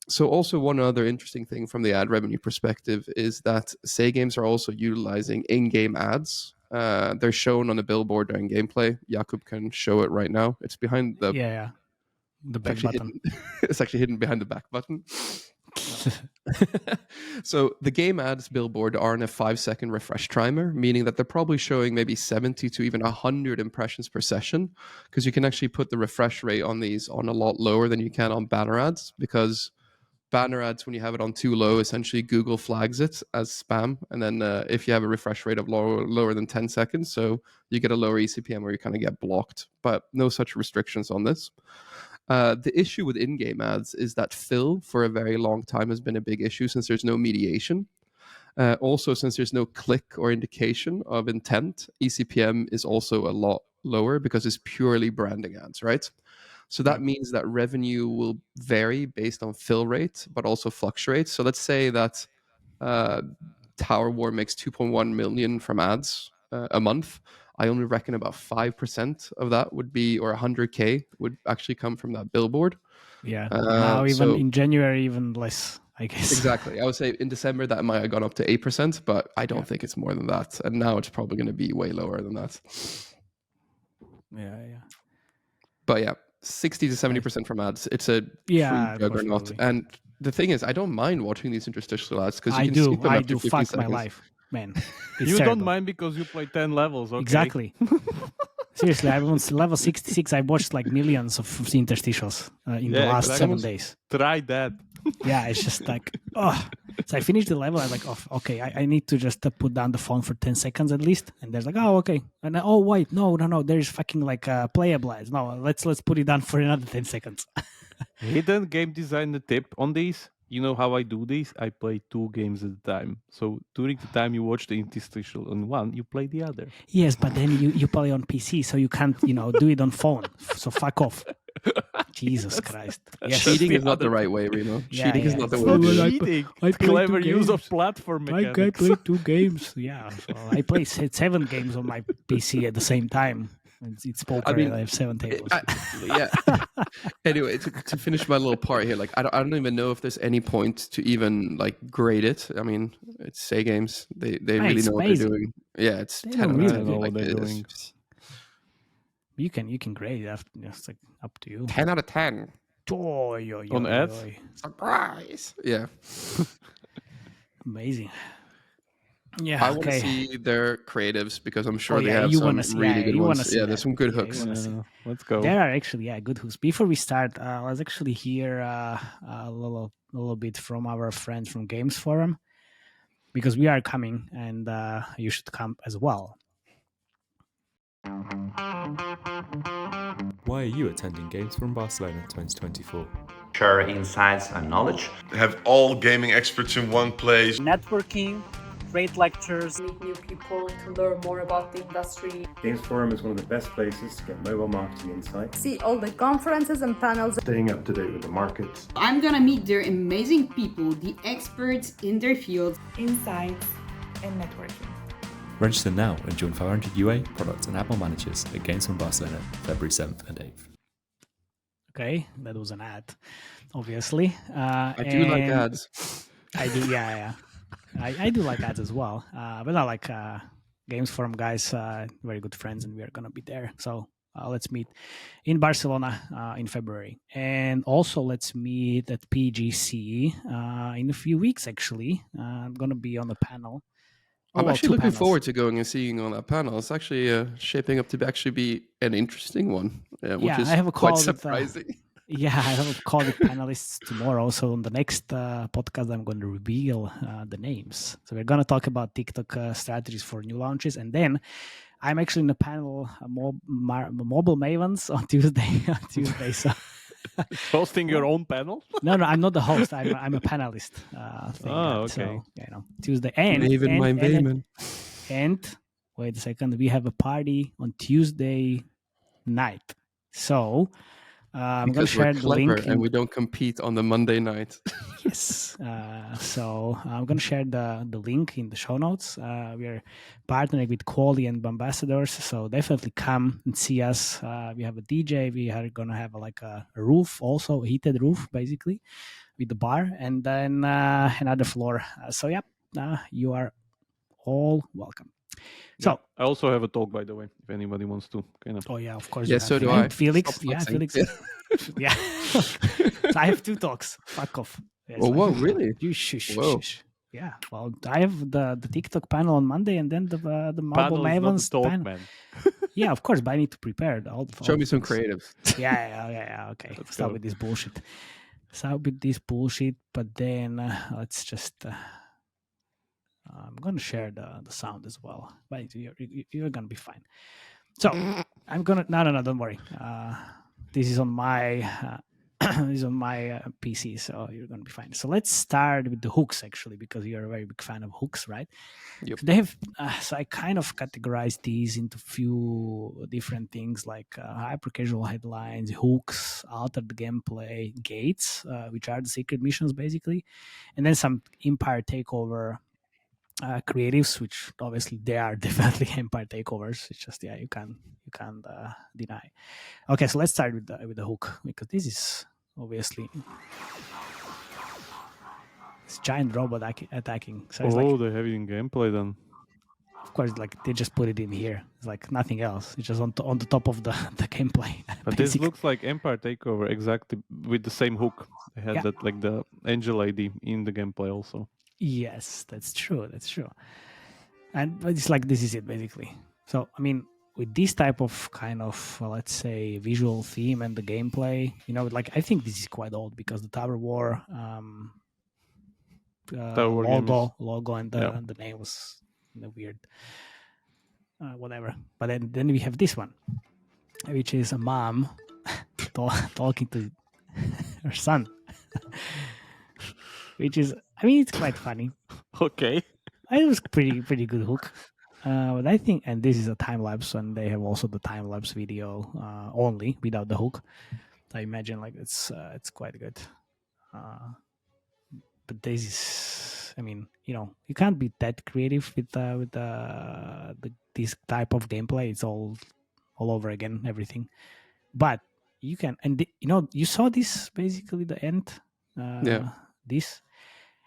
So also one other interesting thing from the ad revenue perspective is that Say Games are also utilizing in-game ads. They're shown on a billboard during gameplay. Jakub can show it right now. It's behind the the back button. It's actually hidden behind the back button. So the game ads billboard are in a 5-second refresh timer, meaning that they're probably showing maybe 70 to even 100 impressions per session, because you can actually put the refresh rate on these on a lot lower than you can on banner ads, because banner ads, when you have it on too low, essentially Google flags it as spam, and then if you have a refresh rate of lower than 10 seconds, so you get a lower eCPM where you kind of get blocked, but no such restrictions on this. The issue with in-game ads is that fill for a very long time has been a big issue, since there's no mediation. Also, since there's no click or indication of intent, eCPM is also a lot lower because it's purely branding ads, right? So that means that revenue will vary based on fill rate, but also fluctuate. So let's say that Tower War makes 2.1 million from ads a month. I only reckon about 5% of that would be, or 100K would actually come from that billboard. Yeah. Now even in January, even less, I guess. Exactly. I would say in December that might have gone up to 8%, but I don't think it's more than that. And now it's probably going to be way lower than that. Yeah. But 60 to 70% from ads. It's a free juggernaut. And the thing is, I don't mind watching these interstitial ads because you can skip them after 50 seconds. Fuck my life, man. You don't mind because you play 10 levels, okay? Exactly. Seriously, I was level 66. I watched like millions of interstitials in the last 7 days. Try that. Yeah, it's just like, So I finished the level. I'm like, okay, I need to just put down the phone for 10 seconds at least. And there's like, okay. And wait, no. There's fucking like playable ads. No, let's put it down for another 10 seconds. Hidden game design tip on these. You know how I do this? I play 2 games at a time. So during the time you watch the interstitial on one, you play the other. Yes, but then you play on PC, so you can't, do it on phone. So fuck off. Jesus Christ. Yes. Cheating is not the right way, Reno. Cheating is not the way. Cheating. Clever use of platform mechanics. I play 2 games. Yeah. So I play 7 games on my PC at the same time. It's poker. I have 7 tables. Anyway, to finish my little part here, like I don't even know if there's any point to even like grade it. I mean, it's Say Games. They really know what they're doing. Yeah, it's 10 out of 10. Like they're doing. You can grade it after. It's like up to you. 10 out of 10. On ads? Surprise! Yeah. Amazing. Yeah, I want to see their creatives because I'm sure they have you some wanna see, really good ones. Yeah, there's that. some good Yeah, hooks. Let's go. There are actually good hooks. Before we start, let's actually hear a little bit from our friends from Games Forum, because we are coming and you should come as well. Why are you attending Games from Barcelona 2024? Share insights and knowledge. Have all gaming experts in one place. Networking, great lectures. Meet new people to learn more about the industry. Games Forum is one of the best places to get mobile marketing insights. See all the conferences and panels. Staying up to date with the markets. I'm gonna meet their amazing people, the experts in their field. Insights and networking. Register now and join 500 UA, product and admon managers at Games from Barcelona, February 7th and 8th. Okay, that was an ad, obviously. I do like ads. I do, yeah. I do like ads as well, but not like Games Forum guys, very good friends, and we are going to be there. So let's meet in Barcelona in February. And also let's meet at PGC in a few weeks, actually. I'm going to be on the panel. I'm actually looking forward to going and seeing on that panel. It's actually shaping up to actually be an interesting one, which is I have a call quite surprising. I have a call with panelists tomorrow. So on the next podcast, I'm going to reveal the names. So we're going to talk about TikTok strategies for new launches. And then I'm actually in a panel, Mobile Mavens on Tuesday. So Hosting your own panel? No, I'm not the host. I'm a panelist. Okay. So, Tuesday. And wait a second. We have a party on Tuesday night. So I'm going to share the link. And we don't compete on the Monday night. Yes. So I'm going to share the link in the show notes. We are partnering with Quali and Ambassadors. So definitely come and see us. We have a DJ. We are going to have a roof, also a heated roof, basically, with the bar. And then another floor. You are all welcome. So I also have a talk, by the way, if anybody wants to kind of. Oh yeah, of course. Yeah, so do I. Felix. Yeah, Felix. Yeah. So I have 2 talks. Fuck off. Yes, whoa, really? You shush. Yeah. Well, I have the TikTok panel on Monday, and then the Mobile Mavens panel. Man. Yeah, of course, but I need to prepare all Show me some things. creatives. Yeah. Okay. Let's start with this bullshit. But then let's just. I'm going to share the sound as well, but you're going to be fine. So I'm going to, no, don't worry. This is on my PC, so you're going to be fine. So let's start with the hooks, actually, because you're a very big fan of hooks, right? Yep. So they have, so I kind of categorized these into a few different things like hyper casual headlines, hooks, altered gameplay, gates, which are the secret missions basically, and then some Empire Takeover creatives, which obviously they are definitely Empire takeovers. It's just you can't deny. Okay, so let's start with the hook, because this is obviously this giant robot attacking. So it's they have it in gameplay then. Of course, they just put it in here. It's like nothing else. It's just on the top of the gameplay. But this looks like Empire Takeover exactly with the same hook. They had that the Angel ID in the gameplay also. Yes, that's true. And it's like, this is it basically. So, I mean, with this type of kind of, let's say, visual theme and the gameplay, I think this is quite old, because the Tower War logo and the name was weird. Whatever. But then we have this one, which is a mom talking to her son. Which is, it's quite funny. Okay. It was pretty good hook. But I think, and this is a time lapse, and they have also the time lapse video only without the hook. I imagine it's quite good. But this is, you can't be that creative with this type of gameplay. It's all over again, everything. But you can, and you saw this basically the end. This.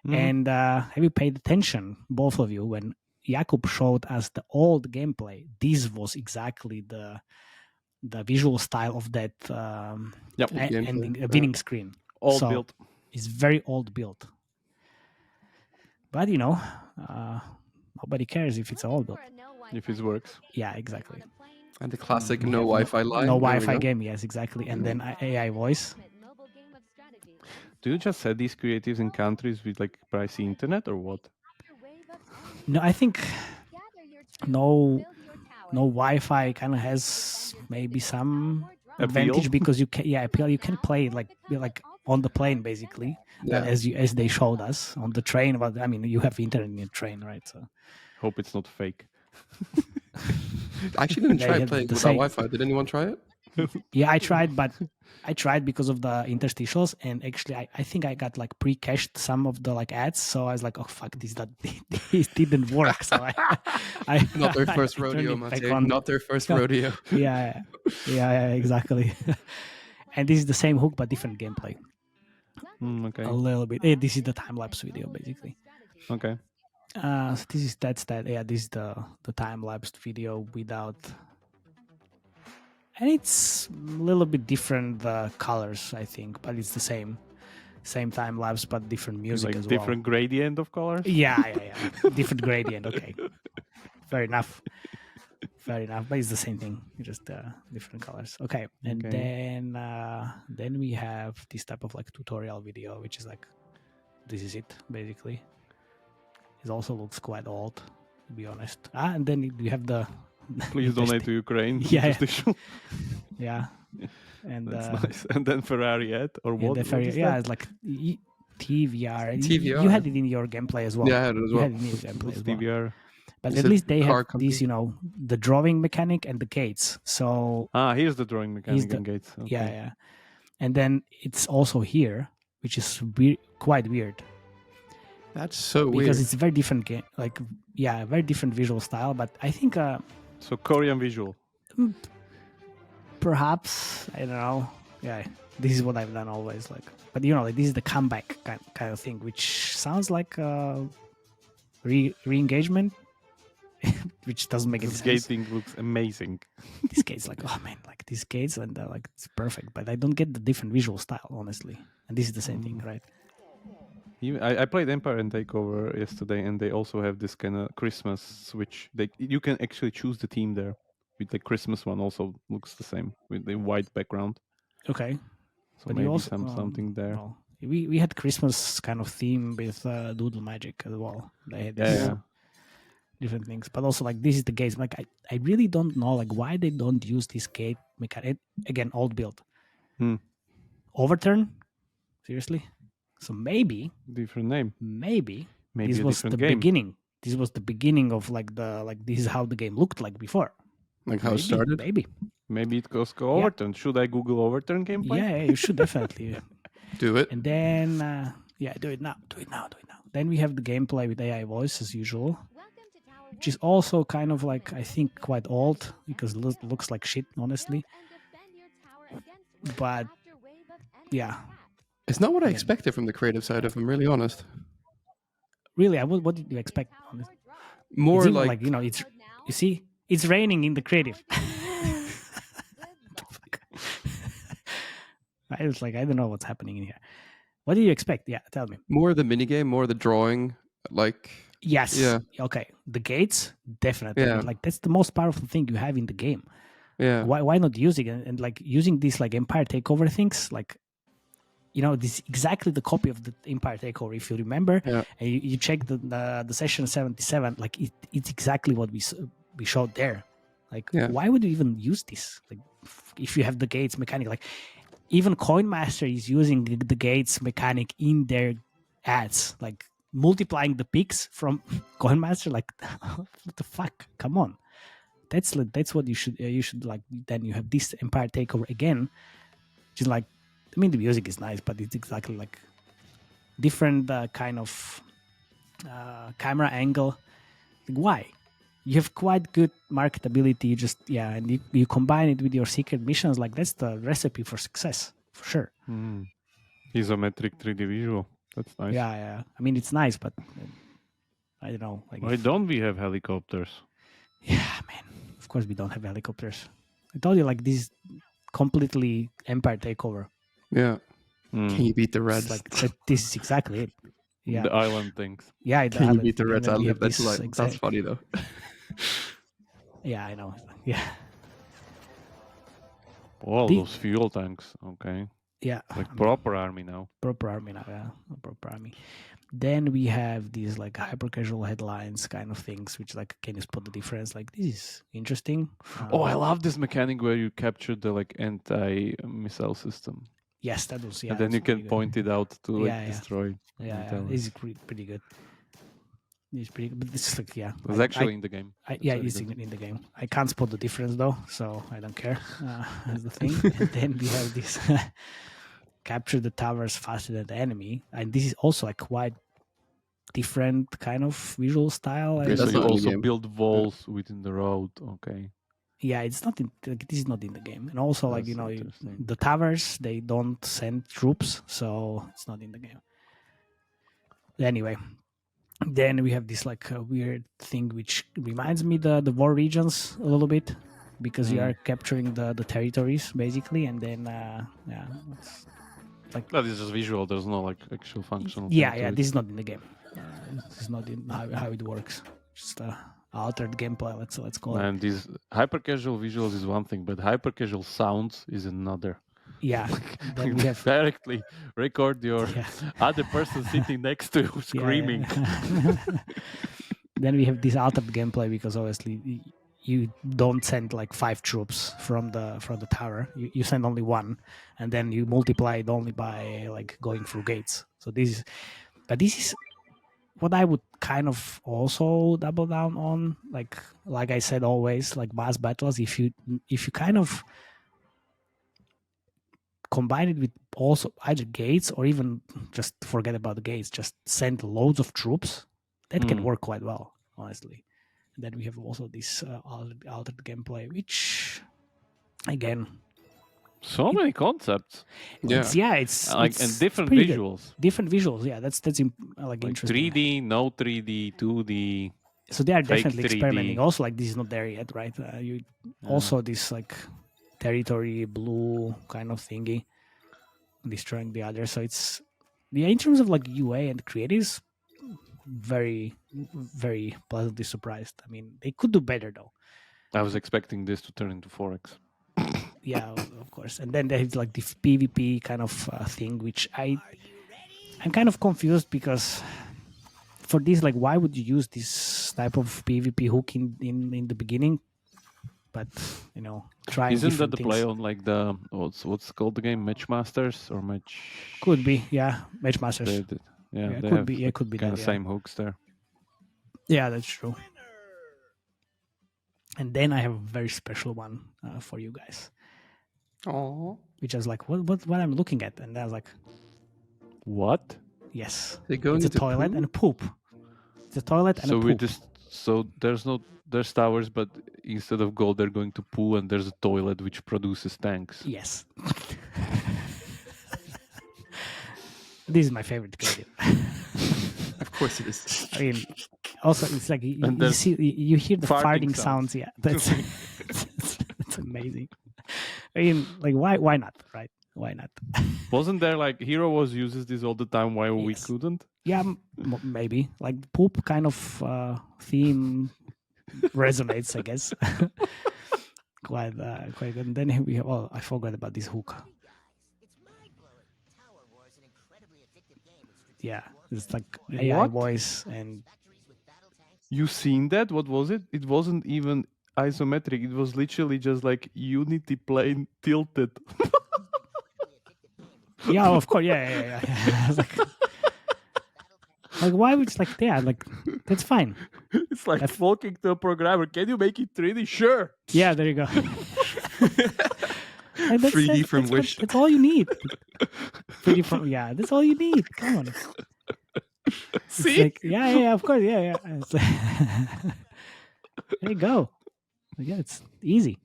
Mm-hmm. And have you paid attention, both of you, when Jakub showed us the old gameplay? This was exactly the the visual style of that ending, winning screen. Old build. It's very old build. But nobody cares if it's old build. If it works. Yeah, exactly. And the classic no Wi-Fi line. No Wi-Fi game, yes, exactly. And then AI voice. Do you just set these creatives in countries with like pricey internet or what? No, I think no Wi-Fi kind of has maybe some advantage because you can play like on the plane basically, as they showed us on the train. But I mean, you have internet in the train, right? So hope it's not fake. I actually didn't try playing without Wi-Fi. Did anyone try it? Yeah, I tried, but I tried because of the interstitials, and actually, I think I got like pre-cached some of the like ads, so I was like, oh fuck, this didn't work. So I not their first rodeo, Matej. Not their first rodeo. Yeah, exactly. And this is the same hook but different gameplay. Okay. A little bit. This is the time lapse video basically. Okay. So this is that. Yeah, this is the time lapse video without. And it's a little bit different colors, I think, but it's the same time lapse, but different music as well. Different gradient of colors. Yeah. Different gradient. Okay, fair enough. But it's the same thing, just different colors. Okay, and then we have this type of like tutorial video, which is like, this is it basically. It also looks quite old, to be honest. And then you have the. Please donate to Ukraine. Yeah. And that's nice. And then Ferrari ad or what? It's like TVR. You had it in your gameplay as well. Yeah, I had it as well. You had it in your gameplay as well. TVR. But at least they have these, the drawing mechanic and the gates. So here's the drawing mechanic and gates. Okay. Yeah. And then it's also here, which is quite weird. That's so weird. Because it's a very different game, very different visual style. But I think so Korean visual. Perhaps, I don't know. Yeah, this is what I've done always. But this is the comeback kind of thing, which sounds like re-engagement, which doesn't make any sense. This gating looks amazing. This gate's like, oh man, like these gates and it's perfect. But I don't get the different visual style, honestly. And this is the same thing, right? I played Empire and Takeover yesterday, and they also have this kind of Christmas switch. You can actually choose the team there. With the Christmas one also looks the same with the white background. Okay, so but maybe also, something there. Well, we had Christmas kind of theme with Doodle Magic as well. They had different things, but also like this is the gates. Like I really don't know like why they don't use this gate mechanic again. Old build, overturn, seriously. So maybe different name. Maybe this was the beginning. This was the beginning of this is how the game looked like before. Like how it started? Maybe it goes overturn. Should I Google overturn gameplay? Yeah, you should definitely do it. And then do it now. Then we have the gameplay with AI voice as usual, which is also kind of like I think quite old because it looks like shit, honestly. But yeah. It's not what I expected from the creative side, if I'm really honest. Really, what did you expect? More it's like it's you see, it's raining in the creative. I was like, I don't know what's happening in here. What do you expect? Yeah, tell me. More the minigame, more the drawing, like. Yes. Yeah. Okay. The gates, definitely. Yeah. Like that's the most powerful thing you have in the game. Yeah. Why not use it and like using these like Empire Takeover things like. This is exactly the copy of the Empire Takeover. If you remember, and you check the session 77, like it's exactly what we showed there. Like, why would you even use this? Like, if you have the gates mechanic, like even Coinmaster is using the gates mechanic in their ads, like multiplying the picks from Coinmaster. Like, what the fuck? Come on, that's what you should like. Then you have this Empire Takeover again, which is like. I mean, the music is nice, but it's exactly like different kind of camera angle. Like, why? You have quite good marketability. And you combine it with your secret missions. Like that's the recipe for success, for sure. Isometric 3D visual. That's nice. Yeah. I mean, it's nice, but I don't know. Like, why don't we have helicopters? Yeah, man. Of course, we don't have helicopters. told you, like, this is completely Empire Takeover. Yeah. Can you beat the Reds? It's like this is exactly it. Yeah. The island things. Yeah, the Can you island beat the thing. Reds? And then we have That's this like that's funny though. Yeah, I know. Yeah. Oh, those fuel tanks. Okay. Yeah. Like proper army now. Proper army now, yeah. Proper army. Then we have these like hyper casual headlines kind of things, which like, can you spot the difference? Like, this is interesting. Oh, I love this mechanic where you capture the like anti-missile system. Yes, that was, yeah. And then you can point it out to like destroy. Yeah, this is pretty good. It's pretty good, but this is like, yeah. It was actually in the game. It's in the game. I can't spot the difference though, so I don't care. That's the thing. And then we have this capture the towers faster than the enemy, and this is also a quite different kind of visual style. Okay, so you also build walls within the road. Okay. Yeah, it's not in. This is not in the game, and also like the towers, they don't send troops, so it's not in the game. Anyway. Then we have this like weird thing which reminds me the war regions a little bit, because you are capturing the territories basically, and then it's like this is just visual. There's no like actual functional. Yeah. This is not in the game. This is not in how it works. Just altered gameplay. Let's call it. And these hyper casual visuals is one thing, but hyper casual sounds is another. Yeah, then we have directly record your other person sitting next to you screaming. Yeah. Then we have this altered gameplay, because obviously you don't send like 5 troops from the tower. You send only 1, and then you multiply it only by like going through gates. So this is what I would kind of also double down on. Like I said, always like mass battles. If you kind of combine it with also either gates, or even just forget about the gates, just send loads of troops, that can work quite well, honestly. And then we have also this altered gameplay, which again, so many concepts. It's like, and different visuals. Good. Different visuals, yeah. That's like interesting. 3D, no 3D, 2D. So they are definitely 3D. experimenting. Also, like, this is not there yet, right? Also this like territory blue kind of thingy, destroying the other. So it's in terms of like UA and creatives, very, very pleasantly surprised. I mean, they could do better though. I was expecting this to turn into 4X. Yeah, of course. And then they have like the PvP kind of thing, which I'm kind of confused, because for this, like, why would you use this type of PvP hook in the beginning? But trying. Isn't that the things. play on like the what's called the game, Matchmasters or Match? Could be, yeah, Matchmasters. They could be. Yeah, could be kind that, of same hooks there. Yeah, that's true. And then I have a very special one for you guys. Oh, which I was like, what I'm looking at, and I was like, what? Yes, it's a toilet and poop. It's a toilet and a poop. So there's towers, but instead of gold, they're going to poo, and there's a toilet which produces tanks. Yes. This is my favorite creative. Of course it is. I mean, also it's like you hear the farting sounds. Yeah, that's that's amazing. I mean, like, why not, right? Why not? Wasn't there like Hero uses this all the time? Why we couldn't? Yeah, maybe like poop kind of theme resonates, I guess. quite good. And then we have. Oh, I forgot about this hook. Yeah, it's like AI voice and. You seen that? What was it? It wasn't even isometric. It was literally just like Unity plane tilted. Yeah, of course. Yeah. like, why would like like that's fine. It's like talking to a programmer. Can you make it 3D? Sure. Yeah, there you go. 3D from Wish. That's all you need. 3D from that's all you need. Come on. See? Like, yeah, of course, yeah. There you go. Yeah, it's easy.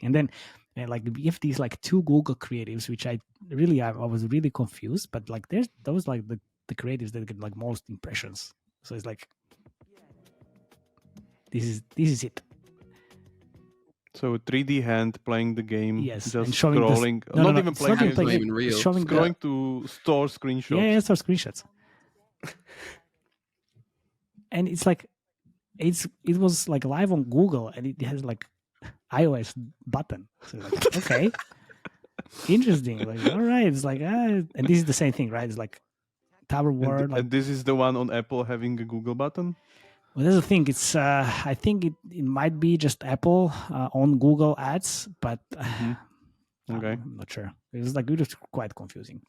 And then like we have these like 2 Google creatives, which I was really confused, but like there's those like the creatives that get like most impressions. So it's like this is it. So 3D hand playing the game, yes, just and showing scrolling, not even playing not games, even real. scrolling to store screenshots. Yeah, store screenshots. And it's like it was like live on Google, and it has like iOS button. So like, okay, interesting. Like, all right, it's like, and this is the same thing, right? It's like Tower War. And this is the one on Apple having a Google button. Well, that's the thing. It's I think it might be just Apple on Google Ads, but Okay, I'm not sure. It was quite confusing.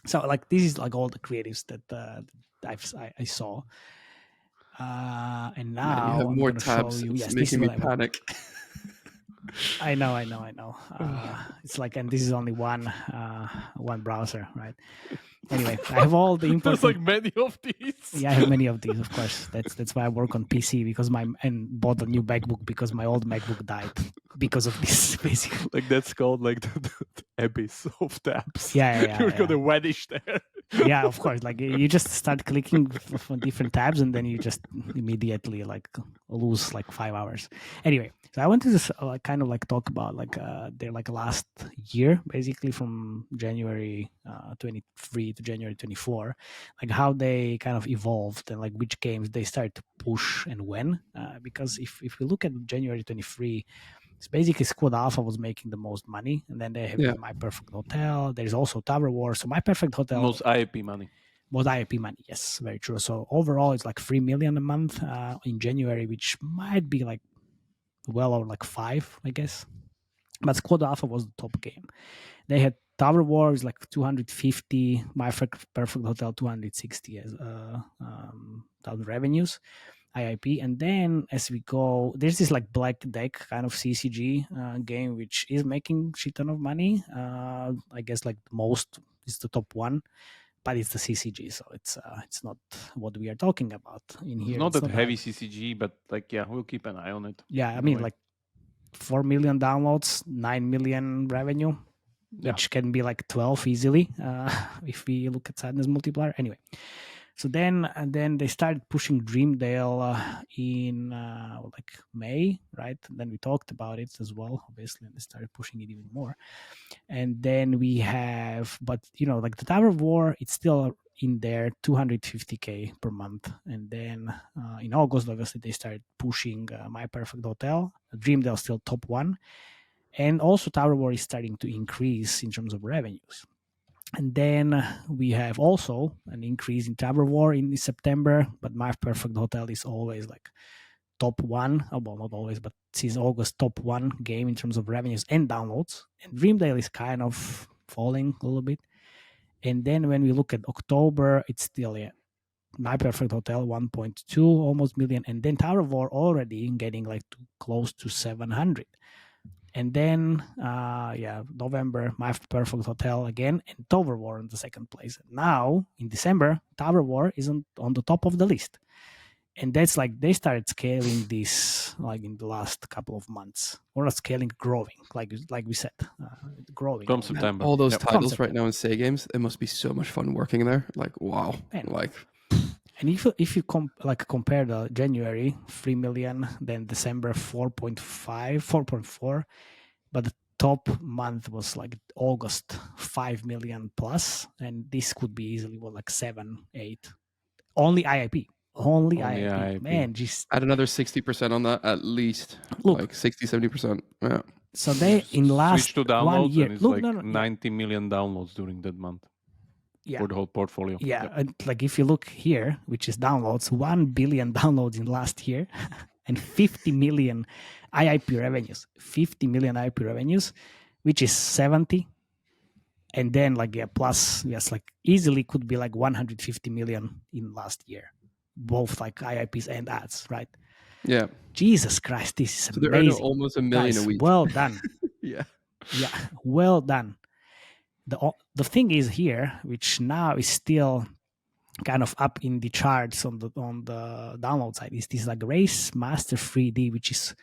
So like this is like all the creatives that I saw. And now you have I'm more gonna tabs. show you. It's Yes, making me this is what panic. I know. It's like, and this is only one browser, right? Anyway, I have all the important. There's like many of these. Yeah, I have many of these, of course. That's why I work on PC and bought a new MacBook because my old MacBook died because of this, basically. Like that's called like the abyss of tabs. Yeah. You're gonna vanish there. Yeah, of course. Like you just start clicking for different tabs, and then you just immediately like lose like 5 hours. Anyway, so I wanted to kind of like talk about like their like last year, basically from January 23 to January 24, like how they kind of evolved and like which games they started to push and when. Because if we look at January 23. It's basically Squad Alpha was making the most money, and then they have My Perfect Hotel. There's also Tower War. So My Perfect Hotel most IAP money. Most IAP money, yes, very true. So overall, it's like 3 million a month in January, which might be like well over like 5, I guess. But Squad Alpha was the top game. They had Tower War is like 250, My Perfect Hotel 260 as thousand revenues. IIP, and then as we go, there's this like Black Deck kind of CCG game which is making shit ton of money. I guess like most is the top one, but it's the CCG, so it's not what we are talking about in here. Not that heavy CCG, but like we'll keep an eye on it. Yeah, I mean like 4 million downloads, 9 million revenue, which can be like 12 easily if we look at Sadness multiplier. Anyway. So then they started pushing Dreamdale in like May, right? And then we talked about it as well, obviously, and they started pushing it even more. And then we have, but like the Tower War, it's still in there, 250K per month. And then in August, obviously, they started pushing My Perfect Hotel. Dreamdale still top one, and also Tower War is starting to increase in terms of revenues. And then we have also an increase in Tower War in September, but My Perfect Hotel is always like top one. Well, not always, but since August, top one game in terms of revenues and downloads. And Dreamdale is kind of falling a little bit. And then when we look at October, it's still My Perfect Hotel 1.2 almost million, and then Tower War already getting like close to 700. And then, November, My Perfect Hotel again, and Tower War in the second place. Now, in December, Tower War isn't on the top of the list. And that's like they started scaling this like in the last couple of months. Or not scaling, growing, like we said, growing. From September. All those titles right now in Say Games, it must be so much fun working there. Like, wow. Man. Like... And if you compare the January 3 million, then December 4.4, but the top month was like August 5 million plus, and this could be easily like 7, 8. Only IIP. Only IIP. Man, just add another 60% on that at least. Look, like 60-70%. Yeah. So they in last switch to downloads 1 year. And it's Look, like 90 million downloads during that month. For the whole portfolio. Yeah, and like if you look here, which is downloads, 1 billion downloads in last year, and 50 million IIP revenues. 50 million IIP revenues, which is 70. And then plus, yes, like easily could be like 150 million in last year, both like IIPs and ads, right? Yeah. Jesus Christ, this is so amazing. They're almost $1 million a week. Well done. Yeah, well done. The thing is here, which now is still kind of up in the charts on the download side, is this like Race Master 3D, which is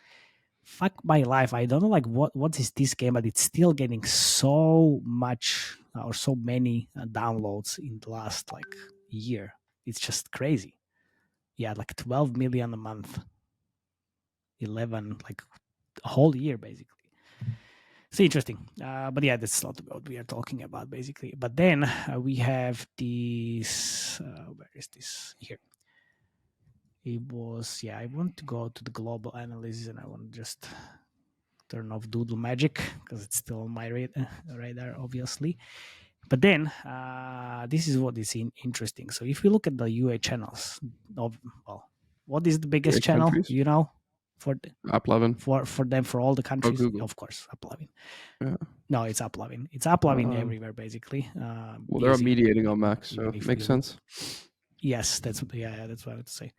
fuck my life. I don't know like what is this game, but it's still getting so much or so many downloads in the last like year. It's just crazy. Yeah, like 12 million a month. 11, like whole year basically. It's interesting, but yeah, that's not what we are talking about basically. But then we have this. Where is this here? It was I want to go to the global analysis, and I want to just turn off Doodle Magic because it's still on my radar, obviously. But then this is what is interesting. So if we look at the UA channels, what is the biggest channel? Countries? You know, for AppLovin. For them, for all the countries, of course, AppLovin. Yeah. No, it's AppLovin. It's AppLovin everywhere basically. Well, they're mediating on Mac, so it makes sense. Yes, that's what I would say.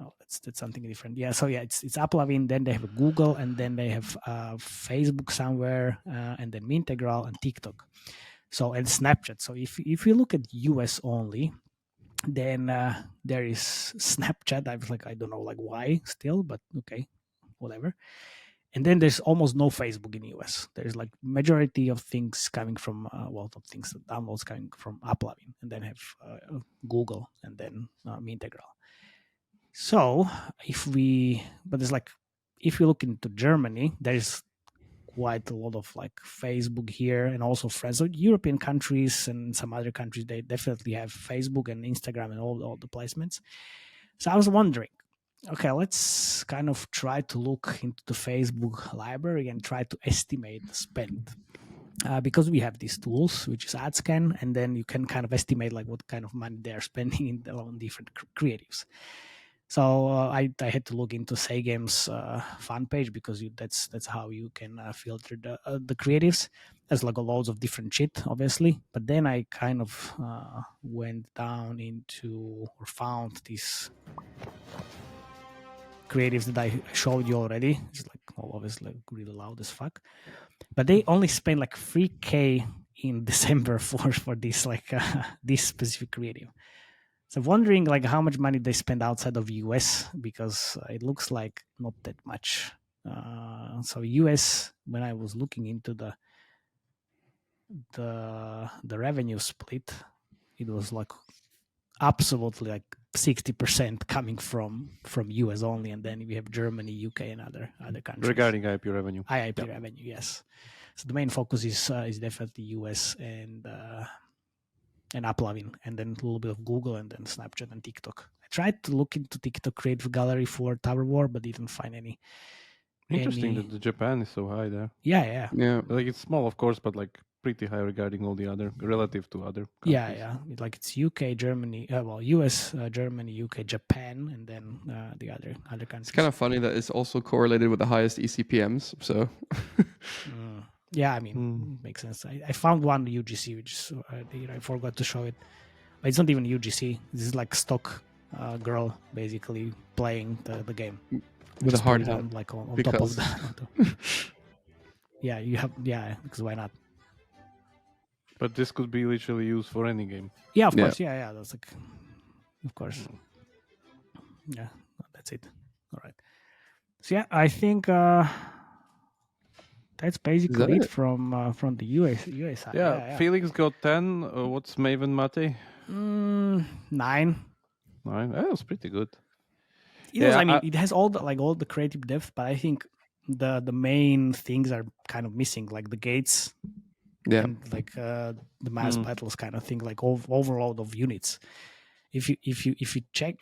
Oh, that's something different. Yeah, so it's AppLovin. Then they have Google, and then they have Facebook somewhere, and then Mintegral and TikTok. So and Snapchat. So if you look at US only, then there is Snapchat. I was like, I don't know why still, but okay, whatever. And then there's almost no Facebook in US. There's majority of things coming from downloads coming from AppLovin, and then have Google, and then Mintegral. So if you look into Germany, there's quite a lot of Facebook here, and also friends. So European countries and some other countries, they definitely have Facebook and Instagram and all the placements. So I was wondering, okay, let's kind of try to look into the Facebook library and try to estimate the spend. Because we have these tools, which is AdScan, and then you can kind of estimate what kind of money they're spending on different creatives. So I had to look into Saygame's fan page, because that's how you can filter the creatives. There's loads of different shit, obviously. But then I kind of went down into or found these creatives that I showed you already. It's obviously really loud as fuck. But they only spent $3,000 in December for this this specific creative. So wondering how much money they spend outside of US, because it looks like not that much. So US, when I was looking into the revenue split, it was absolutely 60% coming from US only, and then we have Germany, UK, and other countries. Regarding IP revenue. IP revenue, yes. So the main focus is definitely US and AppLovin, and then a little bit of Google, and then Snapchat and TikTok. I tried to look into TikTok Creative Gallery for Tower War, but didn't find any. Interesting that the Japan is so high there. Yeah. It's small, of course, but pretty high regarding all the other, relative to other countries. Yeah. It's UK, Germany, US, Germany, UK, Japan, and then the other countries. It's kind of funny that it's also correlated with the highest ECPMs. So. Yeah, I mean, makes sense. I found one UGC, which I forgot to show it. But it's not even UGC. This is stock girl basically playing the game with a hard hat, on top of that. Because why not? But this could be literally used for any game. Yeah, of course. Yeah. That's of course. Yeah, that's it. All right. So yeah, I think. That's basically it from the US side. Yeah, Felix got 10. What's Maven Matej? 9. 9. That was pretty good. It has all the creative depth, but I think the main things are kind of missing, the gates, and the mass battles kind of thing, overload of units. If you check,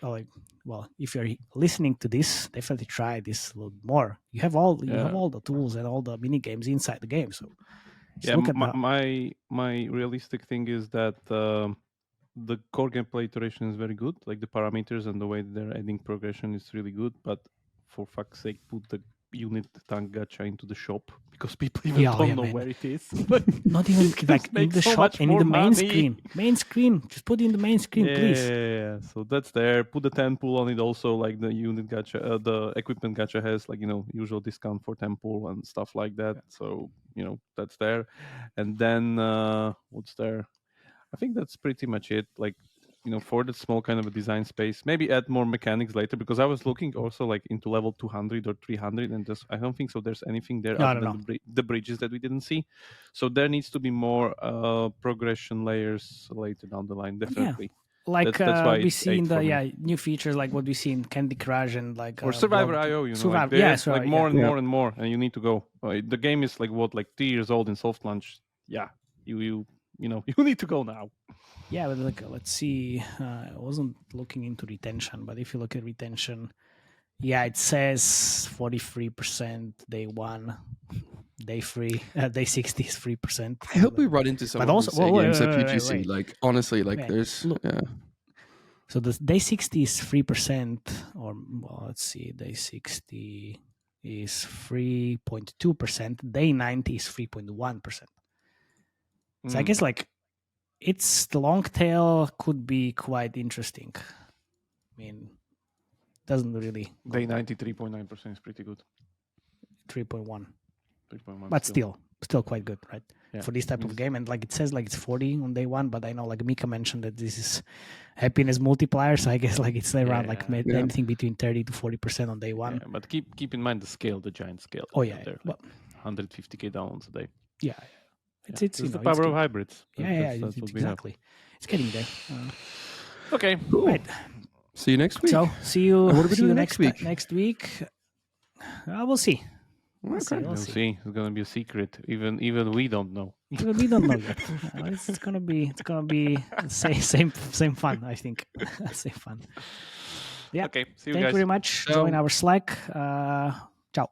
if you're listening to this, definitely try this a little more. You have all the tools and all the mini games inside the game. So look at my realistic thing is that the core gameplay iteration is very good. The parameters and the way they're adding progression is really good. But for fuck's sake, put the unit tank gacha into the shop, because people even don't know where it is. Not even in the shop and in the main screen. Main screen, just put it in the main screen, please. Yeah. So that's there. Put the 10 pool on it also, the unit gacha, the equipment gacha has usual discount for 10 pool and stuff like that. Yeah. So that's there. And then what's there? I think that's pretty much it. For that small kind of a design space, maybe add more mechanics later, because I was looking also into level 200 or 300, and I don't think so there's anything there other than the bridges that we didn't see. So there needs to be more progression layers later down the line, definitely. Yeah. like that's why we it's see in 8 for me. the new features, like what we see in Candy Crush and like or Survivor.io, Survivor, like more and more, and you need to go. The game is like 3 years old in soft launch. Yeah, you need to go now. Yeah, but like, let's see. I wasn't looking into retention, but if you look at retention, yeah, it says 43% day 1, day 3, day 60 is 3%. I hope we run into some but of also, these games at UGC. wait. Like honestly, like there's So the day 60 is 3%, or let's see, day 60 is 3.2%. Day 90 is 3.1%. So I guess like it's the long tail could be quite interesting. I mean, doesn't really. Day 93.9% is pretty good. 3.1. 3.1. But still quite good, right? Yeah. For this type of game. And like it says like it's 40 on day 1, but I know like Mika mentioned that this is happiness multiplier, so I guess like it's around anything between 30 to 40% on day 1. Yeah, but keep in mind the giant scale. Oh yeah. There, like 150k downloads a day. Yeah. It's the power of hybrids. That's exactly. It's getting there. Okay. Cool. Right. See you next week. So see you. What are we doing next week? Next week, we'll see. We'll see. It's gonna be a secret. Even we don't know. Even we don't know yet. It's gonna be same fun. I think same fun. Yeah. Okay. See you Thank guys. you very much. Join our Slack. Ciao.